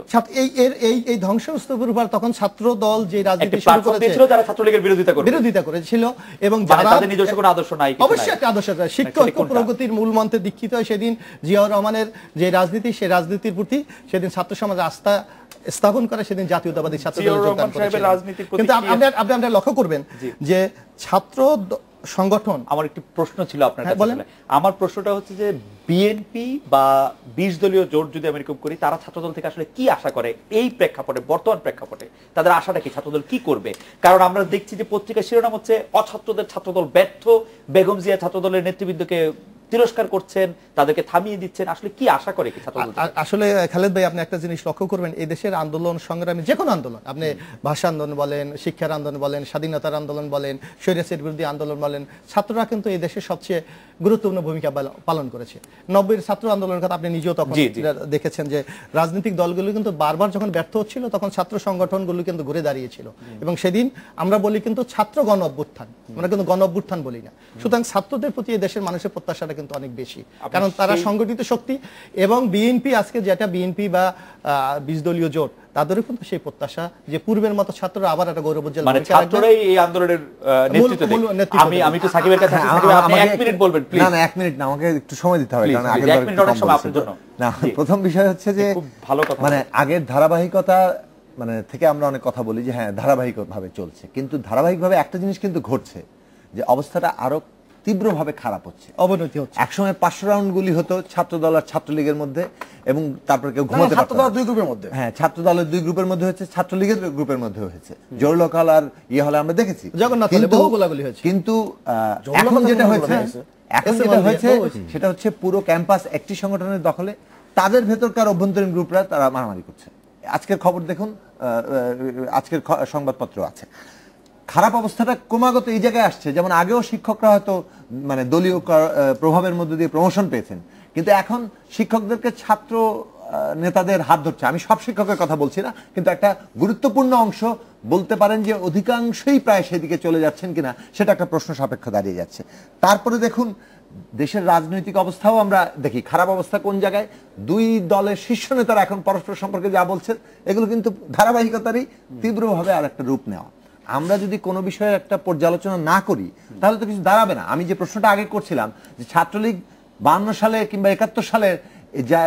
[SPEAKER 5] এই ধ্বংসস্তূপের উপর তখন ছাত্র দল যে রাজনীতি
[SPEAKER 1] শুরু করেছিল, যারা ছাত্রলীগের বিরোধিতা
[SPEAKER 5] করেছিল, এবং যারা
[SPEAKER 1] তাদের নিজস্ব কোনো আদর্শ নাই,
[SPEAKER 5] অবশ্যই একটা আদর্শ, শিক্ষা ঐক্য প্রগতির মূল মন্ত্রে দীক্ষিত হয় সেদিন জিয়াউর রহমানের যে রাজনীতি, সেই রাজনীতির প্রতি সেদিন ছাত্র সমাজ আস্থা স্থাপন করে, সেদিন জাতীয়তাবাদী ছাত্র দল যোগদান করেছিল। কিন্তু আপনি লক্ষ্য করবেন যে ছাত্র সংগঠন,
[SPEAKER 1] আমার একটি প্রশ্ন ছিল আপনার কাছে। আমার প্রশ্নটা হচ্ছে যে বিএনপি বা 20 দলীয় জোট যদি আমি এরকম করি, তারা ছাত্রদল থেকে আসলে কি আশা করে এই প্রেক্ষাপটে, বর্তমান প্রেক্ষাপটে তাদের আশাটা কি, ছাত্রদল কি করবে? কারণ আমরা দেখছি যে পত্রিকার শিরোনাম হচ্ছে অছাত্রদের ছাত্রদল ব্যর্থ, বেগম জিয়া ছাত্রদলের নেতৃবৃন্দকে তিরস্কার করছেন, তাদেরকে থামিয়ে দিচ্ছেন। আসলে কি আশা করে কি ছাত্রদল?
[SPEAKER 5] আসলে খালেদ ভাই, আপনি একটা জিনিস লক্ষ্য করবেন, এই দেশের আন্দোলন সংগ্রামী যে কোনো আন্দোলন, আপনি ভাষা আন্দোলন বলেন, শিক্ষার আন্দোলন বলেন, স্বাধীনতার আন্দোলন বলেন, স্বৈরাচার বিরোধী আন্দোলন বলেন, ছাত্ররা কিন্তু এই দেশের সবচেয়ে গুরুত্বপূর্ণ ভূমিকা পালন করেছে। 90-এর ছাত্র আন্দোলনের কথা আপনি নিজেও তখন দেখেছেন যে রাজনৈতিক দলগুলো কিন্তু বারবার যখন ব্যর্থ হচ্ছিল, তখন ছাত্র সংগঠনগুলো কিন্তু ঘুরে দাঁড়িয়েছিল, এবং সেদিন আমরা বলি কিন্তু ছাত্র গণ অভ্যুত্থান, আমরা কিন্তু গণ অভ্যুত্থান বলি না। সুতরাং ছাত্রদের প্রতি এই দেশের মানুষের প্রত্যাশাটা কিন্তু অনেক বেশি, কারণ তারা সংগঠিত শক্তি, এবং বিএনপি আজকে যেটা বিএনপি বা 20 দলীয় জোট, তাদেরও কিন্তু সেই প্রত্যাশা যে পূর্বের মতো ছাত্ররা আবার একটা গৌরবোজ্জ্বল,
[SPEAKER 1] মানে ছাত্ররাই এই আন্দোলনের নেতৃত্ব দেয়। আমি একটু সাকিবের কাছে আসছি, আপনি 1 মিনিট বলবেন প্লিজ।
[SPEAKER 6] না 1 মিনিট না, আমাকে একটু সময় দিতে হবে, কারণ আগের বার
[SPEAKER 1] অনেক সময় আপনার জন্য
[SPEAKER 6] না। প্রথম বিষয় হচ্ছে যে
[SPEAKER 1] খুব ভালো কথা,
[SPEAKER 6] মানে আগের ধারাবাহিকতা মানে থেকে আমরা অনেক কথা বলি যে হ্যাঁ ধারাবাহিকভাবে চলছে, কিন্তু ধারাবাহিকভাবে একটা জিনিস কিন্তু ঘটছে, যে অবস্থাটা আরো তীব্রভাবে খারাপ হচ্ছে,
[SPEAKER 5] অবনতি হচ্ছে।
[SPEAKER 6] একসময় 500 রাউন্ড গুলি হতো ছাত্রদল আর ছাত্রলীগের মধ্যে, এবং তারপর কেউ ঘুমাতে পারতো না।
[SPEAKER 4] 2 গ্রুপের মধ্যে,
[SPEAKER 6] হ্যাঁ, ছাত্রদলের 2 গ্রুপের মধ্যে হয়েছে, ছাত্রলীগের গ্রুপের মধ্যে হয়েছে, জোরলোকাল আর হলে আমরা দেখেছি, কিন্তু এখন যেটা হয়েছে সেটা হচ্ছে পুরো ক্যাম্পাস একটি সংগঠনের দখলে, তাদের ভেতরকার অভ্যন্তরীণ গ্রুপরা তারা মারামারি করছে। আজকের খবর দেখুন, আজকের সংবাদপত্র আছে। খারাপ অবস্থাটা ক্রমাগত এই জায়গায় আসছে, যেমন আগেও শিক্ষকরা হয়তো মানে দলীয় প্রভাবের মধ্যে দিয়ে প্রমোশন পেয়েছেন, কিন্তু এখন শিক্ষকদেরকে ছাত্র নেতাদের হাত ধরছে। আমি সব শিক্ষকের কথা বলছি না, কিন্তু একটা গুরুত্বপূর্ণ অংশ বলতে পারেন যে অধিকাংশই প্রায় সেদিকে চলে যাচ্ছেন কিনা, সেটা একটা প্রশ্ন সাপেক্ষ দাঁড়িয়ে যাচ্ছে। তারপরে দেখুন দেশের রাজনৈতিক অবস্থাও আমরা দেখি খারাপ অবস্থা কোন জায়গায়। দুই দলের শীর্ষ নেতারা এখন পরস্পর সম্পর্কে যা বলছেন এগুলো কিন্তু ধারাবাহিকতারই তীব্রভাবে আর একটা রূপ নেওয়া। আমরা যদি কোনো বিষয়ে একটা পর্যালোচনা না করি তাহলে তো কিছু দাঁড়াবে না। আমি যে প্রশ্নটা আগে করছিলাম যে ছাত্রলীগ 52 সালে কিংবা 71 সালে যা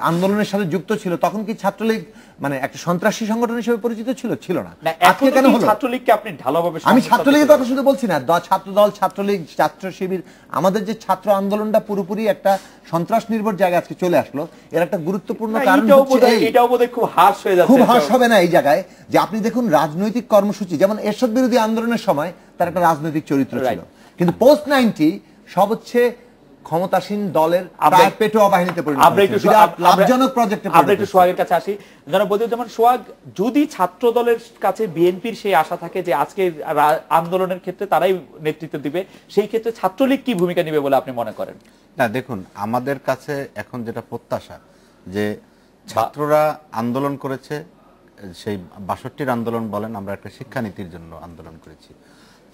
[SPEAKER 6] আন্দোলনের সাথে যুক্ত ছিল তখন কি ছাত্রলীগ মানে একটা সন্ত্রাসী সংগঠন হিসেবে পরিচিত ছিল? ছিল না।
[SPEAKER 1] আজকে কেন হলো? ছাত্রলীগকে আপনি ঢালাওভাবে
[SPEAKER 6] আমি ছাত্রলীগের কথা শুধু বলছি না, ছাত্রদল, ছাত্রলীগ, ছাত্র শিবির, আমাদের যে ছাত্র আন্দোলনটা পুরোপুরি একটা সন্ত্রাস নির্ভর জায়গায় আজকে চলে আসলো। এর একটা গুরুত্বপূর্ণ কারণ হচ্ছে
[SPEAKER 1] এটাও বোধহয় খুব হার্শ হয়ে যাচ্ছে।
[SPEAKER 6] খুব হার্শ হবে না এই জায়গায় যে আপনি দেখুন রাজনৈতিক কর্মসূচি যেমন এরশাদ বিরোধী আন্দোলনের সময় তার একটা রাজনৈতিক চরিত্র ছিল, কিন্তু পোস্ট 90 সব হচ্ছে ক্ষমতাসীন দলের পেটোয়া বাহিনীতে পরিণত হয়েছে। লাভজনক প্রজেক্টে
[SPEAKER 1] আমরা একটু সোহাগের কাছে আসি। জনাব বদিউজ্জামান সোহাগ, যদি ছাত্র দলের কাছে বিএনপির সেই আশা থাকে যে আজকে আন্দোলনের ক্ষেত্রে তারাই নেতৃত্ব দিবে, সেই ক্ষেত্রে ছাত্রলীগ কি ভূমিকা নেবে বলে আপনি মনে করেন?
[SPEAKER 2] না দেখুন, আমাদের কাছে এখন যেটা প্রত্যাশা যে ছাত্ররা আন্দোলন করেছে, সেই 62-র আন্দোলন বলেন, আমরা একটা শিক্ষানীতির জন্য আন্দোলন করেছি।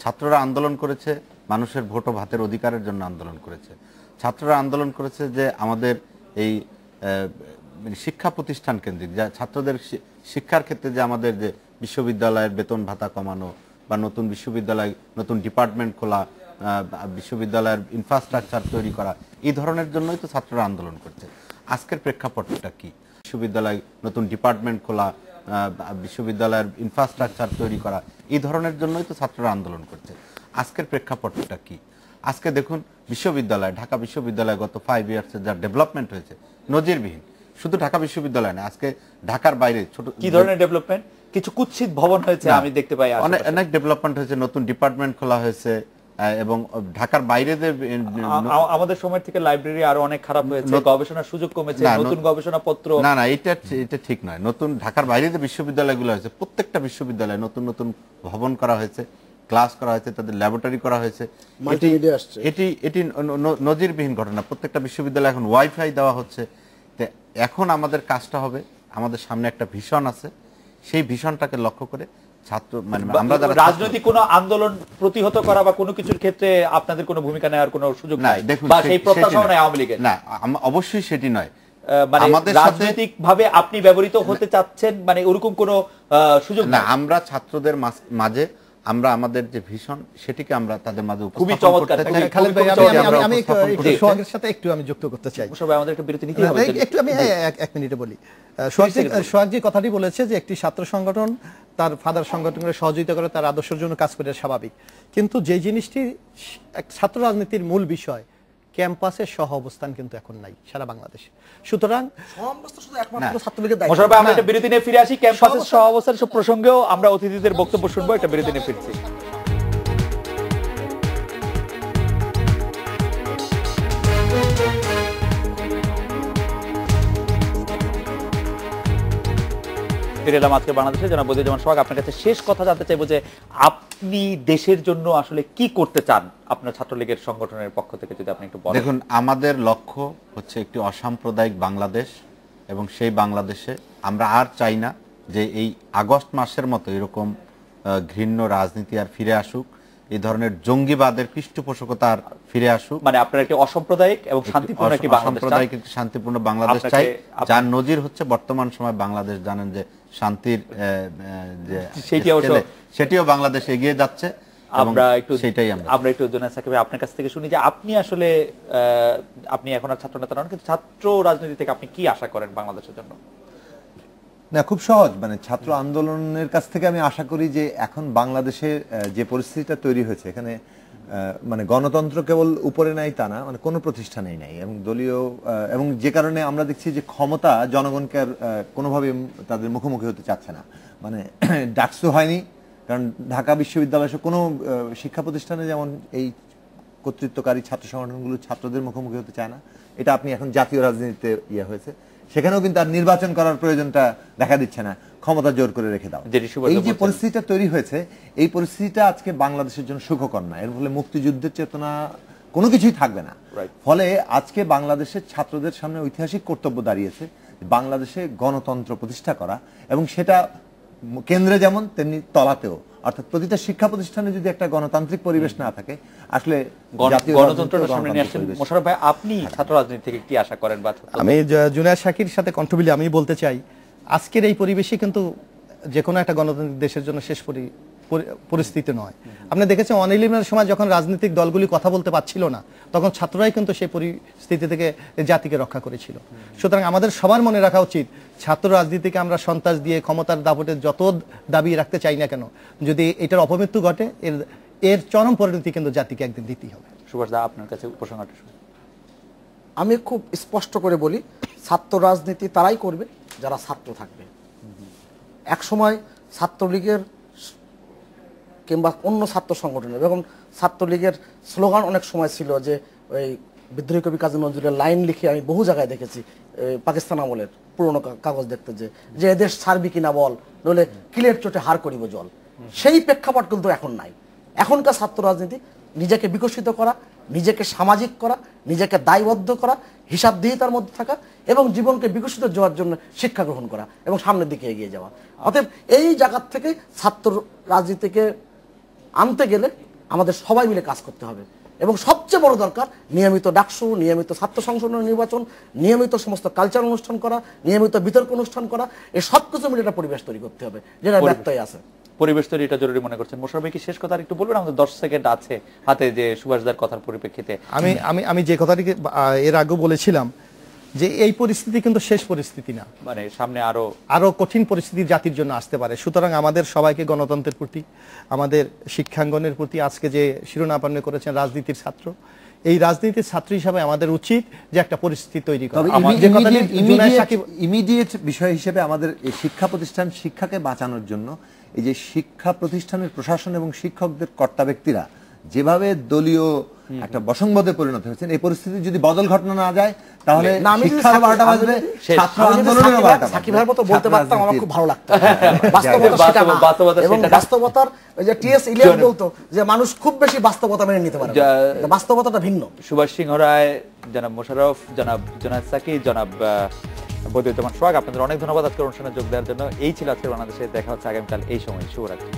[SPEAKER 2] ছাত্ররা আন্দোলন করেছে মানুষের ভোট ও ভাতের অধিকারের জন্য আন্দোলন করেছে। ছাত্ররা আন্দোলন করেছে যে আমাদের এই শিক্ষা প্রতিষ্ঠান কেন্দ্রিক যা ছাত্রদের শিক্ষার ক্ষেত্রে যে আমাদের যে বিশ্ববিদ্যালয়ের বেতন ভাতা কমানো বা নতুন বিশ্ববিদ্যালয়, নতুন ডিপার্টমেন্ট খোলা, বিশ্ববিদ্যালয়ের ইনফ্রাস্ট্রাকচার তৈরি করা, এই ধরনের জন্যই তো ছাত্ররা আন্দোলন করছে। আজকের প্রেক্ষাপটটা কি? বিশ্ববিদ্যালয়, নতুন ডিপার্টমেন্ট খোলা, বিশ্ববিদ্যালয়ের ইনফ্রাস্ট্রাকচার তৈরি করা, এই ধরনের জন্যই তো ছাত্ররা আন্দোলন করছে। আজকের প্রেক্ষাপটটা কি? আজকে দেখুন বিশ্ববিদ্যালয়, ঢাকা বিশ্ববিদ্যালয় গত 5 ইয়ার্সে যা ডেভেলপমেন্ট হয়েছে নজিরবিহীন। শুধু ঢাকা বিশ্ববিদ্যালয় না, আজকে ঢাকার বাইরে ছোট
[SPEAKER 1] কি ধরনের ডেভেলপমেন্ট? কিছু কুৎসিত ভবন হয়েছে আমি দেখতে পাই,
[SPEAKER 2] অনেক ডেভেলপমেন্ট হয়েছে, নতুন ডিপার্টমেন্ট খোলা হয়েছে এবং ঢাকার বাইরে
[SPEAKER 1] আমাদের সময় থেকে লাইব্রেরি আরো অনেক খারাপ হয়েছে, গবেষণার সুযোগ কমেছে, নতুন গবেষণাপত্র
[SPEAKER 2] না এটা ঠিক নয়। নতুন ঢাকার বাইরে যে বিশ্ববিদ্যালয়গুলো হয়েছে প্রত্যেকটা বিশ্ববিদ্যালয়ে নতুন নতুন ভবন করা হয়েছে, ক্লাস করা হয়েছে, তাদের ল্যাবরেটরি করা হয়েছে। এটি নজিরবিহীন ঘটনা। প্রত্যেকটা বিশ্ববিদ্যালয়ে এখন ওয়াইফাই দেওয়া হচ্ছে। এখন আমাদের কাজটা হবে, আমাদের সামনে একটা ভিশন আছে, সেই ভিশনটাকে লক্ষ্য করে ছাত্র মানে আমরা যারা
[SPEAKER 1] রাজনৈতিক কোনো আন্দোলন প্রতিহত করা বা কোনো কিছুর ক্ষেত্রে আপনাদের কোনো ভূমিকা নেওয়ার কোনো সুযোগ নাই, বা সেই প্রত্যাশাও নাই আওয়ামী লীগের?
[SPEAKER 2] না, অবশ্যই সেটি নয়।
[SPEAKER 1] মানে রাজনৈতিক ভাবে আপনি ব্যবহৃত হতে চাচ্ছেন, মানে ওরকম কোনো সুযোগ
[SPEAKER 2] না। আমরা ছাত্রদের মাঝে আমরা আমাদের যে ভিশন সেটিকে আমরা তাদের মাঝে
[SPEAKER 1] খুবই চমৎকার।
[SPEAKER 5] খালেদ ভাই, আমি সোহাগের সাথে একটু আমি যুক্ত করতে চাই।
[SPEAKER 1] সবাই আমাদের একটা বিরতি নিতে হবে,
[SPEAKER 5] একটু আমি 1 মিনিটে বলি। সোহাগ যে কথাটি বলেছে যে একটি ছাত্র সংগঠন তার ফাদার সংগঠনের সহযোগিতা করে তার আদর্শের জন্য কাজ করে, স্বাভাবিক। কিন্তু যে জিনিসটি ছাত্র রাজনীতির মূল বিষয়, ক্যাম্পাসের সহ অবস্থান কিন্তু এখন নাই সারা বাংলাদেশে। সুতরাং
[SPEAKER 1] আমরা একটা বিরতি নিয়ে ফিরে আসি। ক্যাম্পাসের সহ অবস্থান প্রসঙ্গেও আমরা অতিথিদের বক্তব্য শুনবো। একটা বিরতি নিয়ে ফিরছি। ফিরে এলাম আজকে বাংলাদেশে। জনাব বদিউজ্জামান সোহাগ, আপনার কাছে শেষ কথা জানতে চাইবো যে আপনি দেশের জন্য আসলে কি করতে চান আপনার ছাত্রলীগের সংগঠনের পক্ষ থেকে, যদি আপনি একটু বলেন।
[SPEAKER 2] দেখুন, আমাদের লক্ষ্য হচ্ছে একটি অসাম্প্রদায়িক বাংলাদেশ, এবং সেই বাংলাদেশে আমরা আর চাই না যে এই আগস্ট মাসের মতো এরকম ঘৃণ্য রাজনীতি আর ফিরে আসুক, এই ধরনের জঙ্গিবাদের পৃষ্ঠপোষকতা আর ফিরে আসুক।
[SPEAKER 1] মানে আপনারা একটি অসাম্প্রদায়িক এবং শান্তিপূর্ণ একটি বাংলাদেশ,
[SPEAKER 2] সাম্প্রদায়িক একটি শান্তিপূর্ণ বাংলাদেশ চাই, যার নজির হচ্ছে বর্তমান সময় বাংলাদেশ। জানেন যে শান্তির যে সেটিও বাংলাদেশ এগিয়ে যাচ্ছে।
[SPEAKER 1] আমরা একটু জোনায়েদ সাকিব আপনার কাছ থেকে শুনি যে আপনি আসলে আপনি এখন আর ছাত্র নেতা নন, কিন্তু ছাত্র রাজনীতি থেকে আপনি কি আশা করেন বাংলাদেশের জন্য?
[SPEAKER 6] না, খুব সহজ। মানে ছাত্র আন্দোলনের কাছ থেকে আমি আশা করি যে এখন বাংলাদেশে যে পরিস্থিতিটা তৈরি হয়েছে, এখানে মানে গণতন্ত্র কেবল উপরে নাই তা না, মানে কোনো প্রতিষ্ঠানেই নাই, এবং দলীয় এবং যে কারণে আমরা দেখছি যে ক্ষমতা জনগণকে আর কোনোভাবে তাদের মুখোমুখি হতে চাচ্ছে না। মানে ডাকসু হয়নি, কারণ ঢাকা বিশ্ববিদ্যালয় কোনো শিক্ষা প্রতিষ্ঠানে যেমন এই কর্তৃত্বকারী ছাত্র সংগঠনগুলো ছাত্রদের মুখোমুখি হতে চায় না, এটা আপনি এখন জাতীয় রাজনীতিতে হয়েছে। সেখানেও কিন্তু আর নির্বাচন করার প্রয়োজনটা দেখা দিচ্ছে না, ক্ষমতা জোর করে রেখে দাও। এই যে পরিস্থিতিটা তৈরি হয়েছে, এই পরিস্থিতিটা আজকে বাংলাদেশের জন্য সুখকর না। এর ফলে মুক্তিযুদ্ধের চেতনা কোনো কিছুই থাকবে না। ফলে আজকে বাংলাদেশের ছাত্রদের সামনে ঐতিহাসিক কর্তব্য দাঁড়িয়েছে বাংলাদেশে গণতন্ত্র প্রতিষ্ঠা করা, এবং সেটা কেন্দ্রে যেমন তেমনি তলাতেও অর্থাৎ প্রতিটা শিক্ষা প্রতিষ্ঠানে যদি একটা গণতান্ত্রিক পরিবেশ না থাকে, আসলে জাতীয়
[SPEAKER 1] গণতন্ত্রটা
[SPEAKER 6] রাজনীতিও
[SPEAKER 1] সামনে নিয়ে আসছেন।
[SPEAKER 6] গণতান্ত্রিক পরিবেশ।
[SPEAKER 1] মোশাররফ ভাই, আপনি ছাত্র রাজনীতি থেকে কি আশা করেন? বা
[SPEAKER 5] আমি জুনায়েদ সাকির সাথে কণ্ঠবিলে আমি বলতে চাই, আজকের এই পরিবেশই কিন্তু যে কোনো একটা গণতান্ত্রিক দেশের জন্য শেষ পরিস্থিতি নয়। আপনি দেখেছেন অনিলিমের সময় যখন রাজনৈতিক দলগুলি কথা বলতে পারছিল না, তখন ছাত্ররাই কিন্তু সেই পরিস্থিতি থেকে জাতিকে রক্ষা করেছিল। সুতরাং আমাদের সবার মনে রাখা উচিত, ছাত্র রাজনীতিকে আমরা সন্ত্রাস দিয়ে ক্ষমতার দাপটে যত দাবি রাখতে চাই না কেন, যদি এটার অপমৃত্যু ঘটে, এর চরম পরিণতি কিন্তু জাতিকে একদিন দিতেই হবে।
[SPEAKER 1] সুভাষ দা, আপনার কাছে প্রসঙ্গটা শুনুন।
[SPEAKER 4] আমি খুব স্পষ্ট করে বলি, ছাত্র রাজনীতি তারাই করবে যারা ছাত্র থাকবে। এক সময় ছাত্রলীগের কিংবা অন্য ছাত্র সংগঠনের, এবং ছাত্রলীগের স্লোগান অনেক সময় ছিল যে ওই বিদ্রোহী কবি কাজী নজরুলের লাইন লিখে আমি বহু জায়গায় দেখেছি, পাকিস্তান আমলের পুরনো কাগজ দেখতে, যে এদেশ ছাড়বি কিনা বল, নইলে কিলের চোটে হার করিব জল। সেই প্রেক্ষাপট কিন্তু এখন নাই। এখনকার ছাত্র রাজনীতি নিজেকে বিকশিত করা, নিজেকে সামাজিক করা, নিজেকে দায়বদ্ধ করা, হিসাবদিহিতার মধ্যে থাকা এবং জীবনকে বিকশিত যাওয়ার জন্য শিক্ষা গ্রহণ করা এবং সামনের দিকে এগিয়ে যাওয়া। অতএব এই জায়গার থেকে ছাত্র রাজনীতিকে আনতে গেলে আমাদের সবাই মিলে কাজ করতে হবে, এবং সবচেয়ে বড় দরকার নিয়মিত ডাকসু, নিয়মিত ছাত্র সংসদ নির্বাচন, নিয়মিত সমস্ত কালচার অনুষ্ঠান করা, নিয়মিত বিতর্ক অনুষ্ঠান করা, এই সব কিছু মিলে একটা পরিবেশ তৈরি করতে হবে, যেটা ব্যত্যয় আছে।
[SPEAKER 1] পরিবেশ তৈরি এটা জরুরি মনে করছেন। মোশাররফ ভাই কি শেষ কথা একটু বলবেন? আমাদের 10 সেকেন্ড আছে হাতে, যে সুভাষদার কথার পরিপ্রেক্ষিতে।
[SPEAKER 5] আমি যে কথাটি এর আগেও বলেছিলাম, যে এই পরিস্থিতি কিন্তু শেষ পরিস্থিতি না,
[SPEAKER 1] মানে সামনে
[SPEAKER 5] আরো কঠিন পরিস্থিতি জাতির জন্য আসতে পারে। সুতরাং আমাদের সবাইকে গণতন্ত্রের প্রতি, আমাদের শিক্ষাঙ্গনের প্রতি, আজকে যে শিরোনামান্য করেছেন রাজনীতির ছাত্র, এই রাজনীতির ছাত্র হিসাবে আমাদের উচিত যে একটা পরিস্থিতি তৈরি করা।
[SPEAKER 6] ইমিডিয়েট বিষয় হিসেবে আমাদের এই শিক্ষা প্রতিষ্ঠান, শিক্ষাকে বাঁচানোর জন্য এই যে শিক্ষা প্রতিষ্ঠানের প্রশাসন এবং শিক্ষকদের কর্তা ব্যক্তিরা যেভাবে দলীয় একটা বসংবাদে পরিণত হয়েছেন, এই পরিস্থিতি যদি বদল ঘটনা না যায়, তাহলে শিক্ষার 12টা বাজবে, ছাত্র আন্দোলনের 12টা বাজবে।
[SPEAKER 4] সাকিব ভাইয়ের মতো বলতে পারতাম, আমার খুব ভালো লাগতো। বাস্তবতা এবং বাস্তবতার ওই যে টি.এস. ইলিয়াস বলতো যে মানুষ খুব বেশি বাস্তবতা মেনে নিতে পারে, বাস্তবতাটা ভিন্ন।
[SPEAKER 1] সুভাষ সিংহ রায়, জনাব মোশাররফ, জনাব জুনায়েদ সাকিব, জনাব বদিউজ্জামান সোহাগ, আপনাদের অনেক ধন্যবাদ আজকের অনুষ্ঠানে যোগ দেওয়ার জন্য। এই ছিল আজকের বাংলাদেশে। দেখা হচ্ছে আগামীকাল এই সময়। শুভরাত্রি।